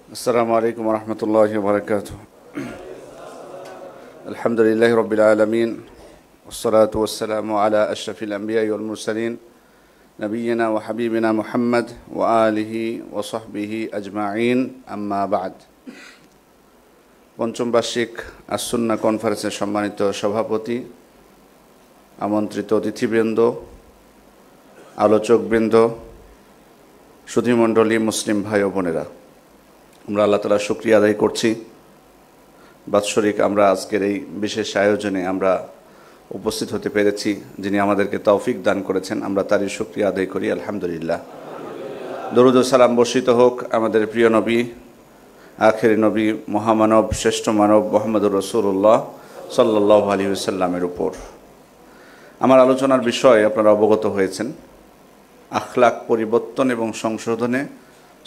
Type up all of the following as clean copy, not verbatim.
السلام عليكم ورحمة الله وبركاته. الحمد لله رب العالمين والصلاة والسلام على أشرف الأنبياء والمرسلين نبينا وحبيبنا محمد وآله وصحبه أجمعين أما بعد. পঞ্চম বার্ষিক আসুন্না কনফারেন্সের সম্মানিত সভাপতি, আমন্ত্রিত অতিথিবৃন্দ, আলোচকবৃন্দ, সুধীমণ্ডলী, মুসলিম ভাই ও বোনেরা, আমরা আল্লাহ তাআলার শুকরিয়া আদায় করছি। বাৎসরিক আমরা আজকের এই বিশেষ আয়োজনে আমরা উপস্থিত হতে পেরেছি। যিনি আমাদেরকে তৌফিক দান করেছেন, আমরা তারই শুকরিয়া আদায় করি, আলহামদুলিল্লাহ। দরুদ ও সালাম বর্ষিত হোক আমাদের প্রিয় নবী, আখেরি নবী, মহামানব, শ্রেষ্ঠ মানব মুহাম্মদুর রাসূলুল্লাহ সাল্লাল্লাহু আলাইহি ওয়াসাল্লামের উপর। আমার আলোচনার বিষয় আপনারা অবগত হয়েছেন, আখলাক পরিবর্তন এবং সংশোধনে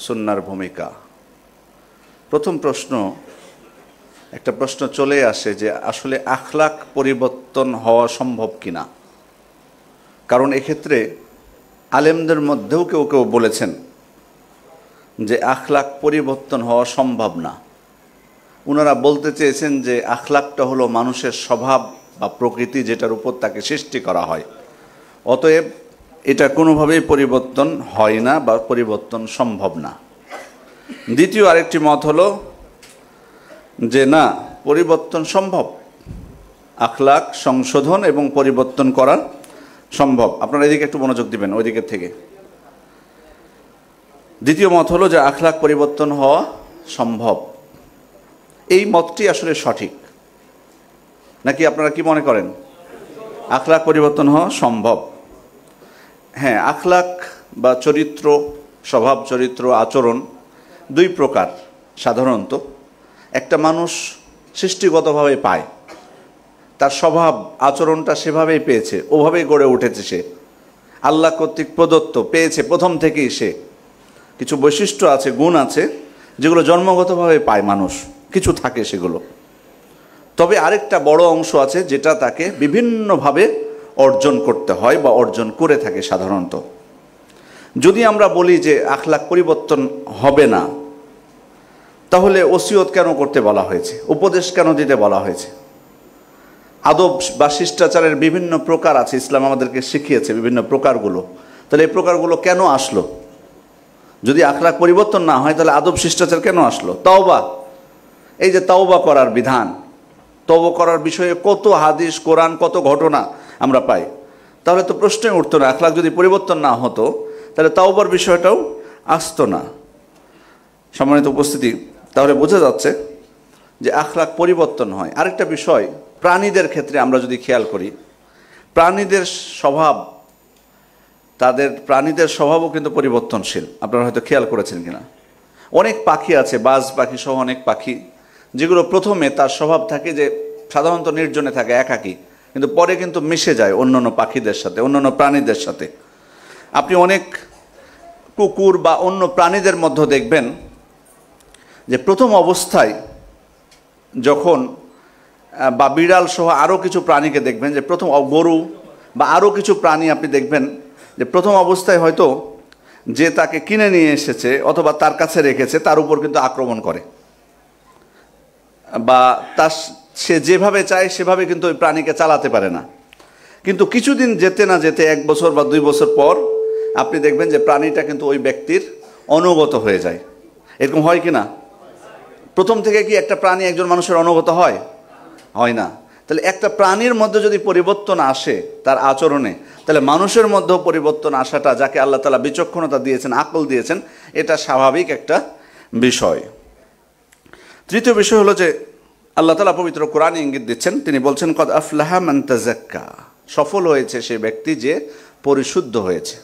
সুন্নাহর ভূমিকা। প্রথম একটা প্রশ্ন চলে আসে যে আসলে আখলাক পরিবর্তন হওয়া সম্ভব কিনা। কারণ এক্ষেত্রে আলেমদের মধ্যেও কেউ কেউ বলেছেন যে আখলাক পরিবর্তন হওয়া সম্ভব না। ওনারা বলতে চেয়েছেন যে আখলাকটা হলো মানুষের স্বভাব বা প্রকৃতি, যেটার উপর তাকে সৃষ্টি করা হয়, অতএব এটা কোনোভাবেই পরিবর্তন হয় না বা পরিবর্তন সম্ভব না। দ্বিতীয় আরেকটি মত হলো যে না, পরিবর্তন সম্ভব, আখলাক সংশোধন এবং পরিবর্তন করা সম্ভব। আপনারা এদিকে একটু মনোযোগ দিবেন, ওই দিকের থেকে। দ্বিতীয় মত হলো যে আখলাক পরিবর্তন হওয়া সম্ভব। এই মতটি আসলে সঠিক নাকি আপনারা কি মনে করেন? আখলাক পরিবর্তন হওয়া সম্ভব। হ্যাঁ, আখলাক বা চরিত্র, স্বভাব চরিত্র, আচরণ দুই প্রকার সাধারণত। একটা মানুষ সৃষ্টিগতভাবে পায়, তার স্বভাব আচরণটা সেভাবেই পেয়েছে, ওভাবেই গড়ে উঠেছে, সে আল্লাহ কর্তৃক প্রদত্ত পেয়েছে। প্রথম থেকেই সে কিছু বৈশিষ্ট্য আছে, গুণ আছে, যেগুলো জন্মগতভাবে পায় মানুষ, কিছু থাকে সেগুলো। তবে আরেকটা বড় অংশ আছে যেটা তাকে বিভিন্নভাবে অর্জন করতে হয় বা অর্জন করে থাকে সাধারণত। যদি আমরা বলি যে আখলাক পরিবর্তন হবে না, তাহলে ওসিয়ত কেন করতে বলা হয়েছে, উপদেশ কেন দিতে বলা হয়েছে? আদব বা শিষ্টাচারের বিভিন্ন প্রকার আছে, ইসলাম আমাদেরকে শিখিয়েছে বিভিন্ন প্রকারগুলো। তাহলে এই প্রকারগুলো কেন আসলো? যদি আখলাক পরিবর্তন না হয় তাহলে আদব শিষ্টাচার কেন আসলো? তাওবা, এই যে তাওবা করার বিধান, তওবা করার বিষয়ে কত হাদিস, কোরআন, কত ঘটনা আমরা পাই। তাহলে তো প্রশ্নই উঠতো না, আখলাক যদি পরিবর্তন না হতো তাহলে তাওবার বিষয়টাও আসতো না। সম্মানিত উপস্থিতি, তাহলে বোঝা যাচ্ছে যে আখলাক পরিবর্তন হয়। আরেকটা বিষয়, প্রাণীদের ক্ষেত্রে আমরা যদি খেয়াল করি, প্রাণীদের স্বভাবও কিন্তু পরিবর্তনশীল। আপনারা হয়তো খেয়াল করেছেন কিনা। অনেক পাখি আছে, বাজ পাখি সহ অনেক পাখি, যেগুলো প্রথমে তার স্বভাব থাকে যে সাধারণত নির্জনে থাকে, একাকী, কিন্তু পরে কিন্তু মিশে যায় অন্যান্য পাখিদের সাথে, অন্যান্য প্রাণীদের সাথে। আপনি অনেক কুকুর বা অন্য প্রাণীদের মধ্যে দেখবেন যে প্রথম অবস্থায় যখন, বা বিড়াল সহ আরও কিছু প্রাণীকে দেখবেন যে প্রথম, গরু বা আরও কিছু প্রাণী আপনি দেখবেন যে প্রথম অবস্থায় হয়তো যে তাকে কিনে নিয়ে এসেছে অথবা তার কাছে রেখেছে তার উপর কিন্তু আক্রমণ করে, বা সে যেভাবে চায় সেভাবে কিন্তু ওই প্রাণীকে চালাতে পারে না। কিন্তু কিছুদিন যেতে না যেতে, 1 বছর বা 2 বছর পর আপনি দেখবেন যে প্রাণীটা কিন্তু ওই ব্যক্তির অনুগত হয়ে যায়। এরকম হয় কি না? প্রথম থেকে কি একটা প্রাণী একজন মানুষের অনুগত হয়? হয় না। তাহলে একটা প্রাণীর মধ্যে যদি পরিবর্তন আসে তার আচরণে, তাহলে মানুষের মধ্যেও পরিবর্তন আসাটা, যাকে আল্লাহ তাআলা বিচক্ষণতা দিয়েছেন, আকল দিয়েছেন, এটা স্বাভাবিক একটা বিষয়। তৃতীয় বিষয় হলো যে আল্লাহ তাআলা পবিত্র কোরআনে ইঙ্গিত দিচ্ছেন, তিনি বলছেন কদ আফলাহা মান তাযাক্কা, সফল হয়েছে সে ব্যক্তি যে পরিশুদ্ধ হয়েছে।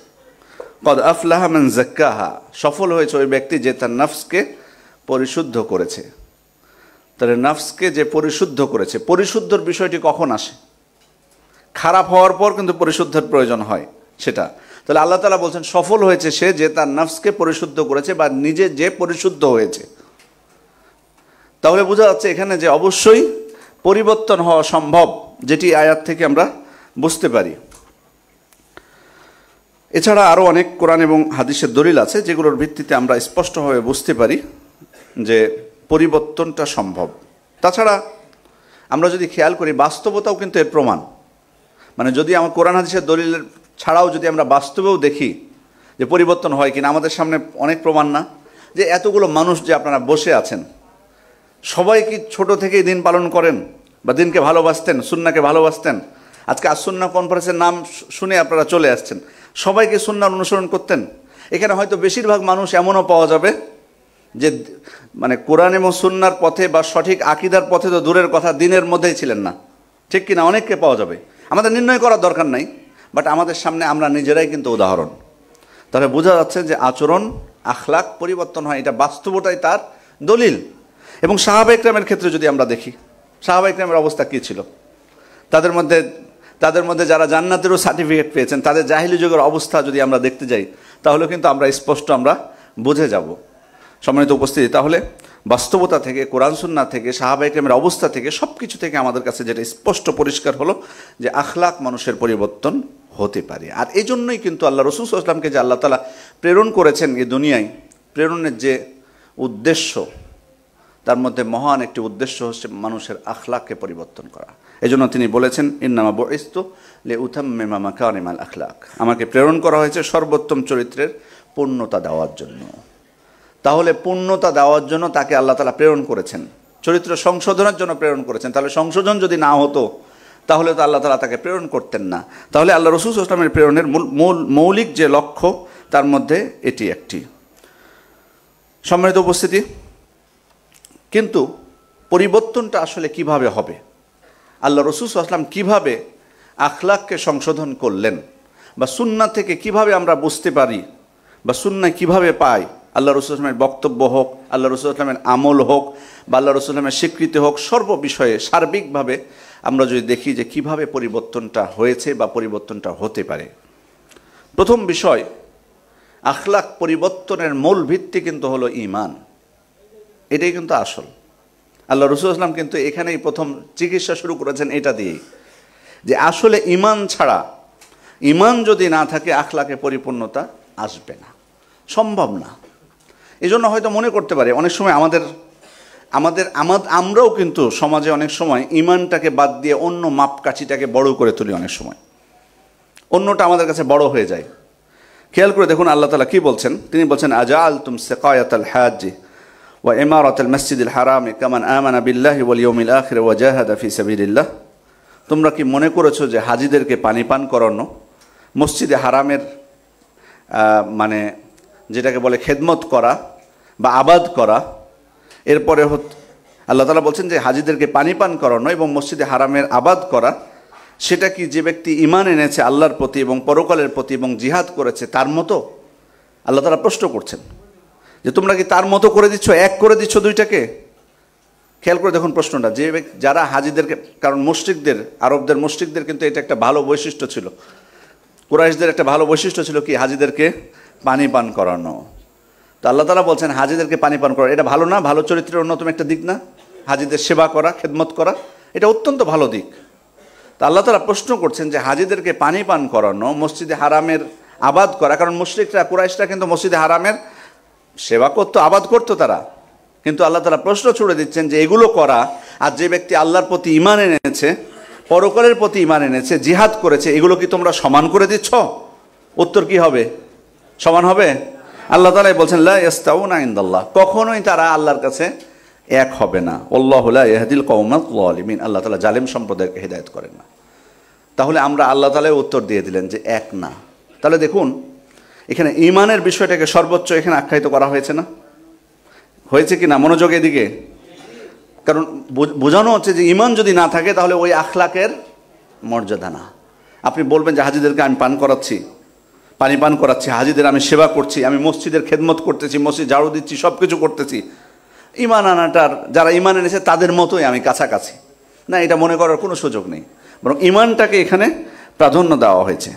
কদ আফলাহা মান যাক্কাহা, সফল হয়েছে ওই ব্যক্তি যে তার নফসকে পরিশুদ্ধ করেছে। তাহলে নফসকে যে পরিশুদ্ধ করেছে, পরিশুদ্ধর বিষয়টি কখন আসে? খারাপ হওয়ার পর কিন্তু পরিশুদ্ধের প্রয়োজন হয় সেটা। তাহলে আল্লাহ তাআলা বলছেন সফল হয়েছে সে যে তার নফসকে পরিশুদ্ধ করেছে বা নিজে যে পরিশুদ্ধ হয়েছে। তাহলে বোঝা যাচ্ছে এখানে যে অবশ্যই পরিবর্তন হওয়া সম্ভব, যেটি আয়াত থেকে আমরা বুঝতে পারি। এছাড়া আরও অনেক কোরআন এবং হাদিসের দলিল আছে যেগুলোর ভিত্তিতে আমরা স্পষ্টভাবে বুঝতে পারি যে পরিবর্তনটা সম্ভব। তাছাড়া আমরা যদি খেয়াল করি, বাস্তবতাও কিন্তু এর প্রমাণ। মানে যদি আমার কোরআন হাদিসের দলিলের ছাড়াও যদি আমরা বাস্তবেও দেখি যে পরিবর্তন হয় কিনা, আমাদের সামনে অনেক প্রমাণ না? যে এতগুলো মানুষ যে আপনারা বসে আছেন, সবাই কি ছোট থেকেই দিন পালন করেন বা দিনকে ভালোবাসতেন, সুন্নাহকে ভালোবাসতেন? আজকে আসুন্নাহ কনফারেন্সের নাম শুনে আপনারা চলে আসছেন, সবাই কি সুন্নাহর অনুসরণ করতেন? এখানে হয়তো বেশিরভাগ মানুষ এমনও পাওয়া যাবে যে মানে কোরআন এবং সুন্নাহর পথে বা সঠিক আকীদার পথে তো দূরের কথা, দিনের মধ্যেই ছিলেন না, ঠিক কিনা? অনেককে পাওয়া যাবে, আমাদের নির্ণয় করার দরকার নাই, বাট আমাদের সামনে আমরা নিজেরাই কিন্তু উদাহরণ। তাহলে বোঝা যাচ্ছে যে আচরণ, আখলাক পরিবর্তন হয়, এটা বাস্তবতাই তার দলিল। এবং সাহাবা ইকরামের ক্ষেত্রে যদি আমরা দেখি, সাহাবা ইকরামের অবস্থা কী ছিল, তাদের মধ্যে যারা জান্নাতেরও সার্টিফিকেট পেয়েছেন, তাদের জাহিলি যুগের অবস্থা যদি আমরা দেখতে যাই, তাহলে কিন্তু আমরা স্পষ্ট আমরা বুঝে যাব। সম্মানিত উপস্থিতি, তাহলে বাস্তবতা থেকে, কোরআন সুন্নাহ থেকে, সাহাবা ইকরামের অবস্থা থেকে, সব কিছু থেকে আমাদের কাছে যেটা স্পষ্ট পরিষ্কার হলো যে আখলাক মানুষের পরিবর্তন হতে পারে। আর এই জন্যই কিন্তু আল্লাহ রাসূল সাল্লাল্লাহু আলাইহি ওয়াসাল্লামকে যে আল্লাহ তাআলা প্রেরণ করেছেন এই দুনিয়ায়, প্রেরণের যে উদ্দেশ্য, তার মধ্যে মহান একটি উদ্দেশ্য হচ্ছে মানুষের আখলাককে পরিবর্তন করা। এই জন্য তিনি বলেছেন, ইন্নামা বুইসতু লিউতাম্মিমা মাকারিমাল আখলাক, আমাকে প্রেরণ করা হয়েছে সর্বোত্তম চরিত্রের পূর্ণতা দেওয়ার জন্য। তাহলে পূর্ণতা দেওয়ার জন্য তাকে আল্লাহ তাআলা প্রেরণ করেছেন, চরিত্র সংশোধনের জন্য প্রেরণ করেছেন। তাহলে সংশোধন যদি না হতো তাহলে তো আল্লাহ তাআলা তাকে প্রেরণ করতেন না। তাহলে আল্লাহ রাসূল সাল্লাল্লাহু আলাইহি ওয়াসাল্লামের প্রেরণের মৌলিক যে লক্ষ্য, তার মধ্যে এটি একটি। সম্মানিত উপস্থিতি, কিন্তু পরিবর্তনটা আসলে কিভাবে হবে, আল্লাহ রাসূল সাল্লাল্লাহু আলাইহি ওয়াসাল্লাম কীভাবে আখলাককে সংশোধন করলেন, বা সুন্নাহ থেকে কিভাবে আমরা বুঝতে পারি, বা সুন্নাহ কিভাবে পাই, আল্লাহ রাসূল সাল্লাল্লাহু আলাইহি ওয়াসাল্লামের বক্তব্য হোক, আল্লাহ রাসূল সাল্লাল্লাহু আলাইহি ওয়াসাল্লামের আমল হোক, বা আল্লাহ রাসূল সাল্লাল্লাহু আলাইহি ওয়াসাল্লামের স্বীকৃতি হোক, সর্ব বিষয়ে সার্বিকভাবে আমরা যদি দেখি যে কিভাবে পরিবর্তনটা হয়েছে বা পরিবর্তনটা হতে পারে। প্রথম বিষয়, আখলাক পরিবর্তনের মূল ভিত্তি কিন্তু হলো ঈমান। এটাই কিন্তু আসল। আল্লাহ রাসূল সাল্লাল্লাহু আলাইহি ওয়াসাল্লাম কিন্তু এখানেই প্রথম চিকিৎসা শুরু করেছেন এটা দিয়েই, যে আসলে ঈমান ছাড়া, ঈমান যদি না থাকে আখলাকে পরিপূর্ণতা আসবে না, সম্ভব না। এই জন্য হয়তো মনে করতে পারে অনেক সময় আমরাও কিন্তু সমাজে অনেক সময় ঈমানটাকে বাদ দিয়ে অন্য মাপকাঠিটাকে বড় করে তুলি, অনেক সময় অন্যটা আমাদের কাছে বড় হয়ে যায়। খেয়াল করে দেখুন আল্লাহ তাআলা কি বলছেন, তিনি বলছেন, আজআলতুম সিকায়াতাল হাজ্জি ওয়া ইমারাতাল মসজিদিল হারামি কামান আমানা বিল্লাহি ওয়াল ইয়াউমিল আখির ওয়া জাহাদা ফি সাবিলিল্লাহ, তোমরা কি মনে করেছো যে হাজিদেরকে পানি পান করানো, মসজিদে হারামের মানে যেটাকে বলে খেদমত করা বা আবাদ করা, এরপরে আল্লাহ তাআলা বলছেন যে হাজিদেরকে পানি পান করানো এবং মসজিদে হারামের আবাদ করা, সেটা কি যে ব্যক্তি ঈমান এনেছে আল্লাহর প্রতি এবং পরকালের প্রতি এবং জিহাদ করেছে তার মতো? আল্লাহ তাআলা প্রশ্ন করছেন যে তোমরা কি তার মতো করে দিচ্ছ, এক করে দিচ্ছ দুইটাকে? খেয়াল করে দেখুন প্রশ্নটা, যে যারা হাজিদেরকে, কারণ মুশরিকদের, আরবদের মুশরিকদের কিন্তু এটা একটা ভালো বৈশিষ্ট্য ছিল, কুরাইশদের একটা ভালো বৈশিষ্ট্য ছিল কি, হাজিদেরকে পানি পান করানো। তো আল্লাহ তাআলা বলছেন হাজিদেরকে পানি পান করা, এটা ভালো না? ভালো চরিত্রের অন্যতম একটা দিক না? হাজিদের সেবা করা, খেদমত করা, এটা অত্যন্ত ভালো দিক। তো আল্লাহ তাআলা প্রশ্ন করছেন যে হাজিদেরকে পানি পান করানো, মসজিদে হারামের আবাদ করা, কারণ মুশরিকরা, কুরাইশরা কিন্তু মসজিদে হারামের সেবা করতো, আবাদ করতো তারা, কিন্তু আল্লাহ তাআলা প্রশ্ন ছুড়ে দিচ্ছেন যে এগুলো করা, আর যে ব্যক্তি আল্লাহর প্রতি ঈমান এনেছে, পরকালের প্রতি ঈমান এনেছে, জিহাদ করেছে, এগুলো কি তোমরা সমান করে দিচ্ছ? উত্তর কি হবে? সমান হবে? আল্লাহ তাআলা বলছেন লা ইস্তাউনা ইনদাল্লাহ, কখনোই তারা আল্লাহর কাছে এক হবে না। আল্লাহু লা ইয়াহদিল কওমাল যালিমিন, আল্লাহ তাআলা জালেম সম্প্রদায়কে হিদায়াত করেন না। তাহলে আমরা আল্লাহ তাআলা উত্তর দিয়ে দিলেন যে এক না। তাহলে দেখুন এখানে ঈমানের বিষয়টাকে সর্বোচ্চ এখানে আখ্যায়িত করা হয়েছে না? হয়েছে কি না? মনোযোগ এদিকে। কারণ বোঝানো হচ্ছে যে ঈমান যদি না থাকে তাহলে ওই আখলাকের মর্যাদা না। আপনি বলবেন যে হাজিদেরকে আমি পান করাচ্ছি, পানি পান করাচ্ছি, হাজিদের আমি সেবা করছি, আমি মসজিদের খেদমত করতেছি, মসজিদ ঝাড়ু দিচ্ছি, সব কিছু করতেছি, ঈমান আনাটার, যারা ঈমান এনেছে তাদের মতোই আমি কাছাকাছি না, এটা মনে করার কোনো সুযোগ নেই, বরং ঈমানটাকে এখানে প্রাধান্য দেওয়া হয়েছে।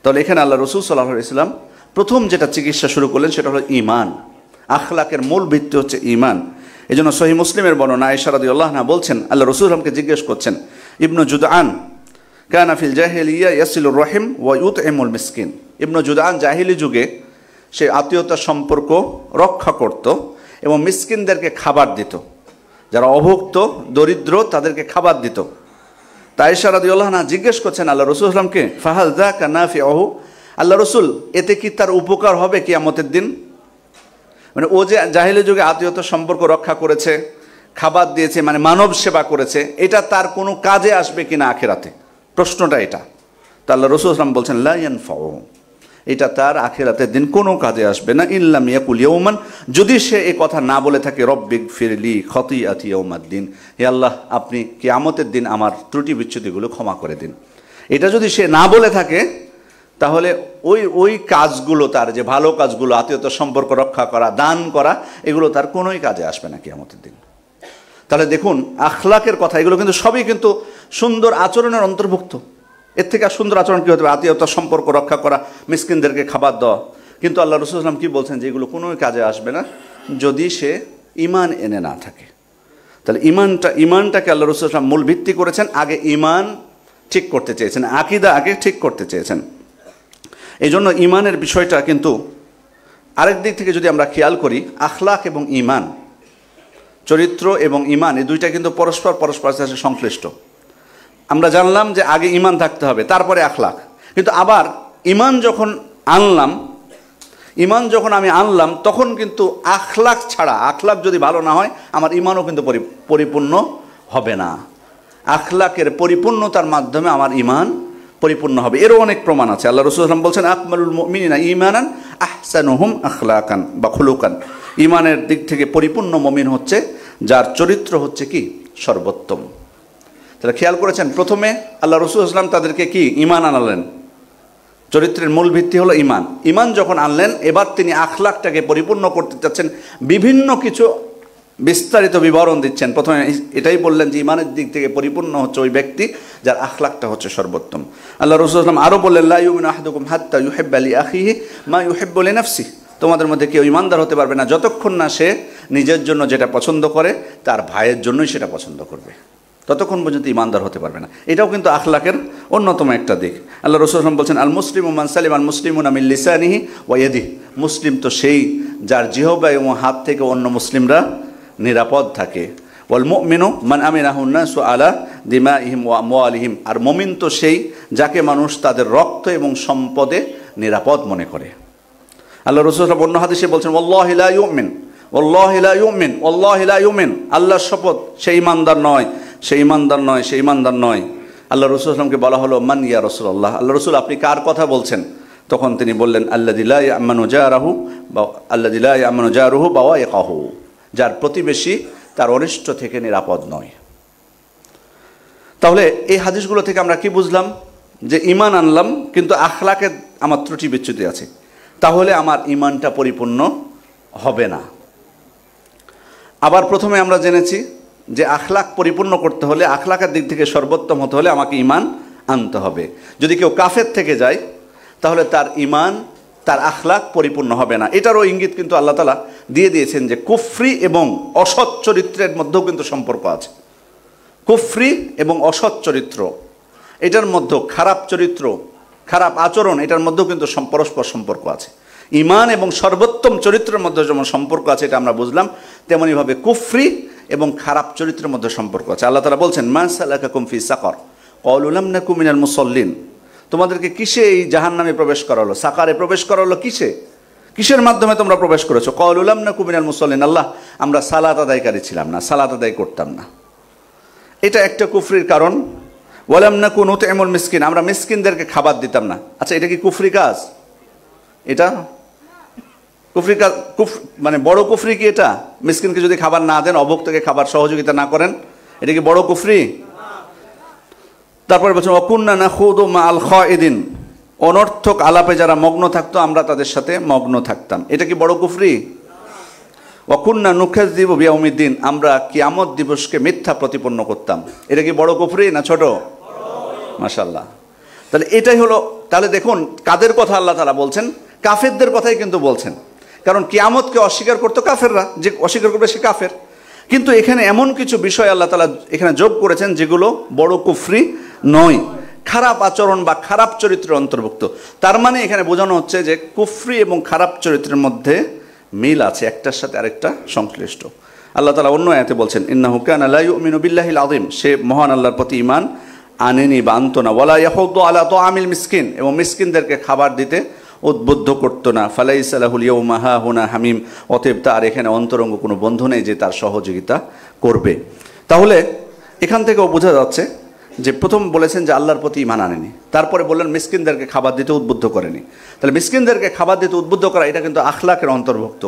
তাহলে এখানে আল্লাহ রাসূল সাল্লাল্লাহু আলাইহি ওয়াসাল্লাম প্রথম যেটা চিকিৎসা শুরু করলেন সেটা হলো ঈমান। আখলাকের মূল ভিত্তি হচ্ছে ঈমান। এই জন্য সহিহ মুসলিমের বর্ণনা আয়েশা রাদিয়াল্লাহু আনহা বলছেন, আল্লাহ রাসূল আমাকে জিজ্ঞেস করছেন, ইবনু জুদআন কানা ফিল জাহিলিয়া ইয়াসিলুর রহিম ওয়া ইউতইমুল মিসকিন, ইবনু জুদআন জাহিলি যুগে সে আত্মীয়তার সম্পর্ক রক্ষা করত এবং মিসকিনদেরকে খাবার দিত, যারা অভুক্ত দরিদ্র তাদেরকে খাবার দিত। তাই আয়েশা রাদিয়াল্লাহু আনহা জিজ্ঞেস করছেন আল্লাহ রাসূল সাল্লাল্লাহু আলাইহি ওয়াসাল্লামকে, ফাহাল যাকা নাফিউহু, আল্লাহ রাসূল এতে কি তার উপকার হবে কিয়ামতের দিন? মানে ও যে জাহেলি যুগে আত্মীয়তা সম্পর্ক রক্ষা করেছে, খাবার দিয়েছে, মানে মানব সেবা করেছে, এটা তার কোনো কাজে আসবে কিনা আখিরাতে, প্রশ্নটা এটা। তা আল্লাহ রাসূল সাল্লাল্লাহু আলাইহি ওয়াসাল্লাম বলছেন লা ইয়ানফাউ, এটা তার আখিরাতের দিন কোনো কাজে আসবে না। ইল্লাম ইয়াকুল ইয়াউমান, যদি সে এই কথা না বলে থাকে রব্বিক ফিরলি খতিআতি ইয়াউমাদ্দিন, হে আল্লাহ আপনি কিয়ামতের দিন আমার ত্রুটি বিচ্যুতিগুলো ক্ষমা করে দিন। এটা যদি সে না বলে থাকে তাহলে ওই কাজগুলো, তার যে ভালো কাজগুলো, আত্মীয়তার সম্পর্ক রক্ষা করা, দান করা, এগুলো তার কোনোই কাজে আসবে না কিয়ামতের দিন। তাহলে দেখুন আখলাকের কথা, এগুলো কিন্তু সবই কিন্তু সুন্দর আচরণের অন্তর্ভুক্ত। এর থেকে আর সুন্দর আচরণ কী হতে পারে? আত্মীয়তার সম্পর্ক রক্ষা করা, মিসকিনদেরকে খাবার দেওয়া। কিন্তু আল্লাহ রাসূল সাল্লাল্লাহু আলাইহি ওয়াসাল্লাম কী বলছেন? যে এগুলো কোনোই কাজে আসবে না যদি সে ঈমান এনে না থাকে। তাহলে ঈমানটাকে আল্লাহ রাসূল সাল্লাল্লাহু আলাইহি ওয়াসাল্লাম মূল ভিত্তি করেছেন। আগে ঈমান ঠিক করতে চেয়েছেন, আকীদা আগে ঠিক করতে চেয়েছেন। এই জন্য ঈমানের বিষয়টা কিন্তু আরেক দিক থেকে যদি আমরা খেয়াল করি, আখলাক এবং ঈমান, চরিত্র এবং ঈমান, এই দুইটা কিন্তু পরস্পরের সাথে সংশ্লিষ্ট। আমরা জানলাম যে আগে ঈমান থাকতে হবে, তারপরে আখলাক। কিন্তু আবার ঈমান যখন আমি আনলাম তখন কিন্তু আখলাক ছাড়া, আখলাক যদি ভালো না হয় আমার ঈমানও কিন্তু পরিপূর্ণ হবে না। আখলাকের পরিপূর্ণতার মাধ্যমে আমার ঈমান পরিপূর্ণ হবে। এরও অনেক প্রমাণ আছে। আল্লাহ রাসূল সাল্লাল্লাহু আলাইহি ওয়াসাল্লাম বলছেন আকমালুল মুমিনিনা ঈমানান আহসানুহুম আখলাকান বা খুলুকান। ঈমানের দিক থেকে পরিপূর্ণ মুমিন হচ্ছে যার চরিত্র হচ্ছে কি সর্বোত্তম। তাহলে খেয়াল করেছেন, প্রথমে আল্লাহ রাসূল সাল্লাল্লাহু আলাইহি ওয়াসাল্লাম তাদেরকে কি ঈমান আনালেন। চরিত্রের মূল ভিত্তি হলো ঈমান। ঈমান যখন আনলেন, এবার তিনি আখলাকটাকে পরিপূর্ণ করতে চাচ্ছেন, বিভিন্ন কিছু বিস্তারিত বিবরণ দিচ্ছেন। প্রথমে এটাই বললেন যে ঈমানের দিক থেকে পরিপূর্ণ হচ্ছে ওই ব্যক্তি যার আখলাকটা হচ্ছে সর্বোত্তম। আল্লাহ রাসূল সাল্লাল্লাহু আলাইহি ওয়াসাল্লাম আরও বললেন লা ইউমিনু আহাদুকুম হাত্তা ইউহিব্বা লিআখিহি মা ইউহিব্বু লিনাফসিহি, তোমাদের মধ্যে কেউ ঈমানদার হতে পারবে না যতক্ষণ না সে নিজের জন্য যেটা পছন্দ করে তার ভাইয়ের জন্যই সেটা পছন্দ করবে, ততক্ষণ পর্যন্ত ঈমানদার হতে পারবে না। এটাও কিন্তু আখলাকের অন্যতম একটা দিক। আল্লাহ রাসূল সাল্লাল্লাহু আলাইহি ওয়াসাল্লাম বলছেন আল মুসলিমু মান সালিমাল মুসলিমুনা মিন লিসানিহি ওয়া ইয়াদিহি, মুসলিম তো সেই যার জিহবা এবং হাত থেকে অন্য মুসলিমরা নিরাপদ থাকে। ওয়াল মুমিনু মান আমিনাহুন নাসু আলা দিমাইহিম ওয়া আমওয়ালিহিম, আর মুমিন তো সেই যাকে মানুষ তাদের রক্ত এবং সম্পদে নিরাপদ মনে করে। আল্লাহ রাসূল সাল্লাল্লাহু আলাইহি ওয়াসাল্লাম অন্য হাদিসে বলছেন ওয়াল্লাহি লা ইউমিন, ওয়াল্লাহি লা ইউমিন, ওয়াল্লাহি লা ইউমিন, আল্লাহর শপথ সে ঈমানদার নয়, সে ঈমানদার নয়, সে ঈমানদার নয়। আল্লাহ রাসূল সাল্লাল্লাহু আলাইহি ওয়াসাল্লামকে বলা হলো মান ইয়া রাসূলুল্লাহ, আল্লাহ রাসূল আপনি কার কথা বলছেন? তখন তিনি বললেন আল্লাযী লা ইয়ামানু জারাহু বা আল্লাযী লা ইয়ামানু জারুহু বাওয়াইকাহু, যার প্রতিবেশী তার অনিষ্ট থেকে নিরাপদ নয়। তাহলে এই হাদিসগুলো থেকে আমরা কি বুঝলাম? যে ঈমান আনলাম কিন্তু আখলাকে আমার ত্রুটি বিচ্যুতি আছে, তাহলে আমার ঈমানটা পরিপূর্ণ হবে না। আবার প্রথমে আমরা জেনেছি যে আখলাক পরিপূর্ণ করতে হলে, আখলাকের দিক থেকে সর্বোত্তম হতে হলে আমাকে ঈমান আনতে হবে। যদি কেউ কাফের থেকে যায় তাহলে তার ঈমান, তার আখলাক পরিপূর্ণ হবে না। এটারও ইঙ্গিত কিন্তু আল্লাহ তাআলা দিয়ে দিয়েছেন যে কুফরি এবং অসৎ চরিত্রের মধ্যেও কিন্তু সম্পর্ক আছে। কুফরি এবং অসৎ চরিত্র, এটার মধ্যেও খারাপ চরিত্র, খারাপ আচরণ, এটার মধ্যেও কিন্তু পরস্পর সম্পর্ক আছে। ঈমান এবং সর্বোত্তম চরিত্রের মধ্যে যেমন সম্পর্ক আছে এটা আমরা বুঝলাম, তেমনিভাবে কুফরি এবং খারাপ চরিত্রের মধ্যে সম্পর্ক আছে। আল্লাহ তাআলা বলছেন মা সালাকাকুম ফি সাকার ক্বালু লাম নাকু মিনাল মুসাল্লিন, তোমাদেরকে কিসে এই জাহান্নামে প্রবেশ করালো, সাকারে প্রবেশ করালো কিসের মাধ্যমে তোমরা প্রবেশ করেছো? ক্বালু লাম নাকু মিনাল মুসাল্লিন, আল্লাহ আমরা সালাত আদায়কারী ছিলাম না, সালাত আদায় করতাম না। এটা একটা কুফরির কারণ। ওয়ালাম নাকু নুতইমুল মিসকিন, আমরা মিসকিনদেরকে খাবার দিতাম না। আচ্ছা, এটা কি কুফরি কাজ? এটা কুফরি কাজ, মানে বড় কুফরি কি এটা? মিসকিনকে যদি খাবার না দেন, অভুক্তকে খাবার সহযোগিতা না করেন, এটা কি বড় কুফরি? তারপরে বলছেন ওয়াকুন্না নাখুদু মাআল খায়িদিন, অনর্থক আলাপে যারা মগ্ন থাকতো আমরা তাদের সাথে মগ্ন থাকতাম, এটা কি বড় কুফরি? ওয়াকুন্না নুকাযযিবু বিয়াউমিদ্দিন, আমরা কিয়ামত দিবসকে মিথ্যা প্রতিপন্ন করতাম, এটা কি বড় কুফরি না ছোট? মাশাআল্লাহ। তাহলে এটাই হলো, তাহলে দেখুন কাদের কথা আল্লাহ তাআলা বলছেন? কাফেরদের কথাই কিন্তু বলছেন, কারণ কিয়ামতকে অস্বীকার করতো কাফেররা, যে অস্বীকার করবে সে কাফের। কিন্তু এখানে এমন কিছু বিষয় আল্লাহ তাআলা এখানে যোগ করেছেন যেগুলো বড় কুফরি নয়, খারাপ আচরণ বা খারাপ চরিত্রের অন্তর্ভুক্ত। তার মানে এখানে বোঝানো হচ্ছে যে কুফরি এবং খারাপ চরিত্রের মধ্যে মিল আছে, একটার সাথে আরেকটা সংশ্লিষ্ট। আল্লাহ তাআলা অন্য আয়াতে বলছেন, ইন্নাহু কানা লা ইউমিনু বিল্লাহিল আযীম, সে মহান আল্লাহর প্রতি ঈমান আনেনি বা আনতো না। ওয়ালা ইয়াহুদ্দু আলা তুআমিল মিসকিন, এবং মিসকিনদেরকে খাবার দিতে উদ্বুদ্ধ করতো না। ফালাইসা লাহুল ইয়াউমা হাহুনা হামিম, অতএব তার এখানে অন্তরঙ্গ কোনো বন্ধু নেই যে তার সহযোগিতা করবে। তাহলে এখান থেকেও বোঝা যাচ্ছে যে প্রথম বলেছেন যে আল্লাহর প্রতি ঈমান আনেনি, তারপরে বললেন মিসকিনদেরকে খাবার দিতে উদ্বুদ্ধ করেনি। তাহলে মিসকিনদেরকে খাবার দিতে উদ্বুদ্ধ করা এটা কিন্তু আখলাকের অন্তর্ভুক্ত,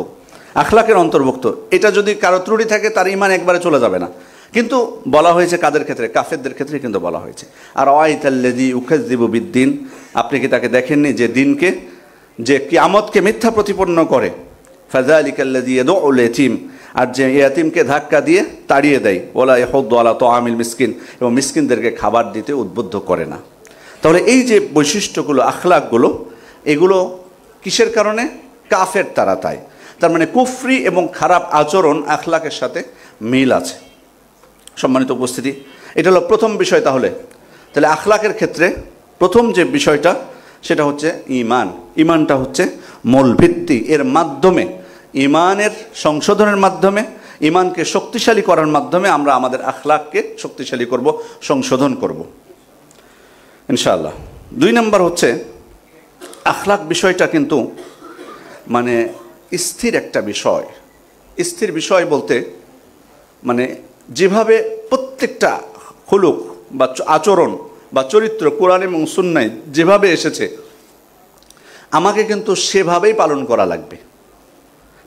আখলাকের অন্তর্ভুক্ত। এটা যদি কারো ত্রুটি থাকে তার ঈমান একবারে চলে যাবে না। কিন্তু বলা হয়েছে কাদের ক্ষেত্রে? কাফেরদের ক্ষেত্রে কিন্তু বলা হয়েছে। আর আরাআইতাল্লাযী ইউকাযযিবু বিদ্দিন, আপনি কি তাকে দেখেননি যে দিনকে, যে কিয়ামতকে মিথ্যা প্রতিপন্ন করে? ফাযালিকাল্লাযী ইয়াদউল ইয়াতীম, আর যে ইয়াতীমকে ধাক্কা দিয়ে তাড়িয়ে দেয়। ওয়ালা ইয়াহুদ্দু আলা তুআমিল মিসকিন, এবং মিসকিনদেরকে খাবার দিতে উদ্বুদ্ধ করে না। তাহলে এই যে বৈশিষ্ট্যগুলো, আখলাকগুলো, এগুলো কিসের কারণে? কাফের তারা। তার মানে কুফরি এবং খারাপ আচরণ আখলাকের সাথে মিল আছে। সম্মানিত উপস্থিতি, এটা হলো প্রথম বিষয়। তাহলে আখলাকের ক্ষেত্রে প্রথম যে বিষয়টা সেটা হচ্ছে ঈমান। ঈমানটা হচ্ছে মূল ভিত্তি। এর মাধ্যমে, ঈমানের সংশোধনের মাধ্যমে, ঈমানকে শক্তিশালী করার মাধ্যমে আমরা আমাদের আখলাককে শক্তিশালী করব, সংশোধন করব ইনশাআল্লাহ। 2 নম্বর হচ্ছে আখলাক বিষয়টা কিন্তু মানে স্থির একটা বিষয়। স্থির বিষয় বলতে মানে যেভাবে প্রত্যেকটা খুলুক বা আচরণ বা চরিত্র কোরআন এবং সুন্নায় যেভাবে এসেছে, আমাকে কিন্তু সেভাবেই পালন করা লাগবে।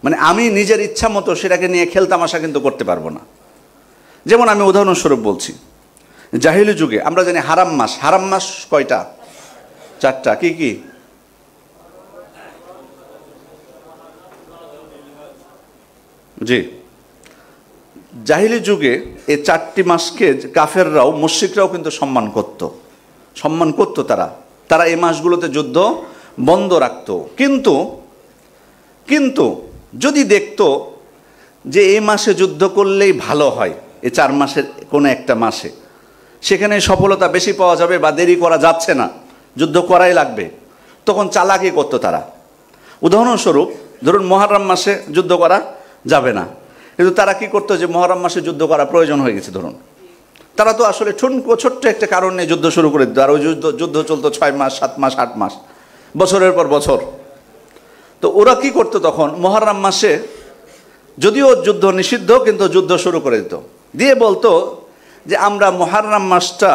মানে আমি নিজের ইচ্ছা মতো সেটাকে নিয়ে খেলতামাশা কিন্তু করতে পারবো না। যেমন আমি উদাহরণস্বরূপ বলছি, জাহিলি যুগে আমরা জানি হারাম মাস। হারাম মাস কয়টা? 4টা। কি কি? জি, জাহিলি যুগে এই 4টি মাসকে কাফেররাও, মুশরিকরাও কিন্তু সম্মান করত। তারা এই মাসগুলোতে যুদ্ধ বন্ধ রাখত। কিন্তু যদি দেখতো যে এই মাসে যুদ্ধ করলেই ভালো হয়, এই 4 মাসের কোনো একটা মাসে সেখানে সফলতা বেশি পাওয়া যাবে বা দেরি করা যাচ্ছে না, যুদ্ধ করাই লাগবে, তখন চালাকি করতো তারা। উদাহরণস্বরূপ ধরুন মুহররম মাসে যুদ্ধ করা যাবে না, কিন্তু তারা কি করতো, যে মুহররম মাসে যুদ্ধ করা প্রয়োজন হয়ে গেছে ধরুন, তারা তো আসলে ছোট্ট একটা কারণ নিয়ে যুদ্ধ শুরু করে দিত। আর ওই যুদ্ধ চলতো 6 মাস, 7 মাস, 8 মাস, বছরের পর বছর। তো ওরা কি করতো, তখন মুহররম মাসে যদিও যুদ্ধ নিষিদ্ধ, কিন্তু যুদ্ধ শুরু করে দিত, দিয়ে বলতো যে আমরা মুহররম মাসটা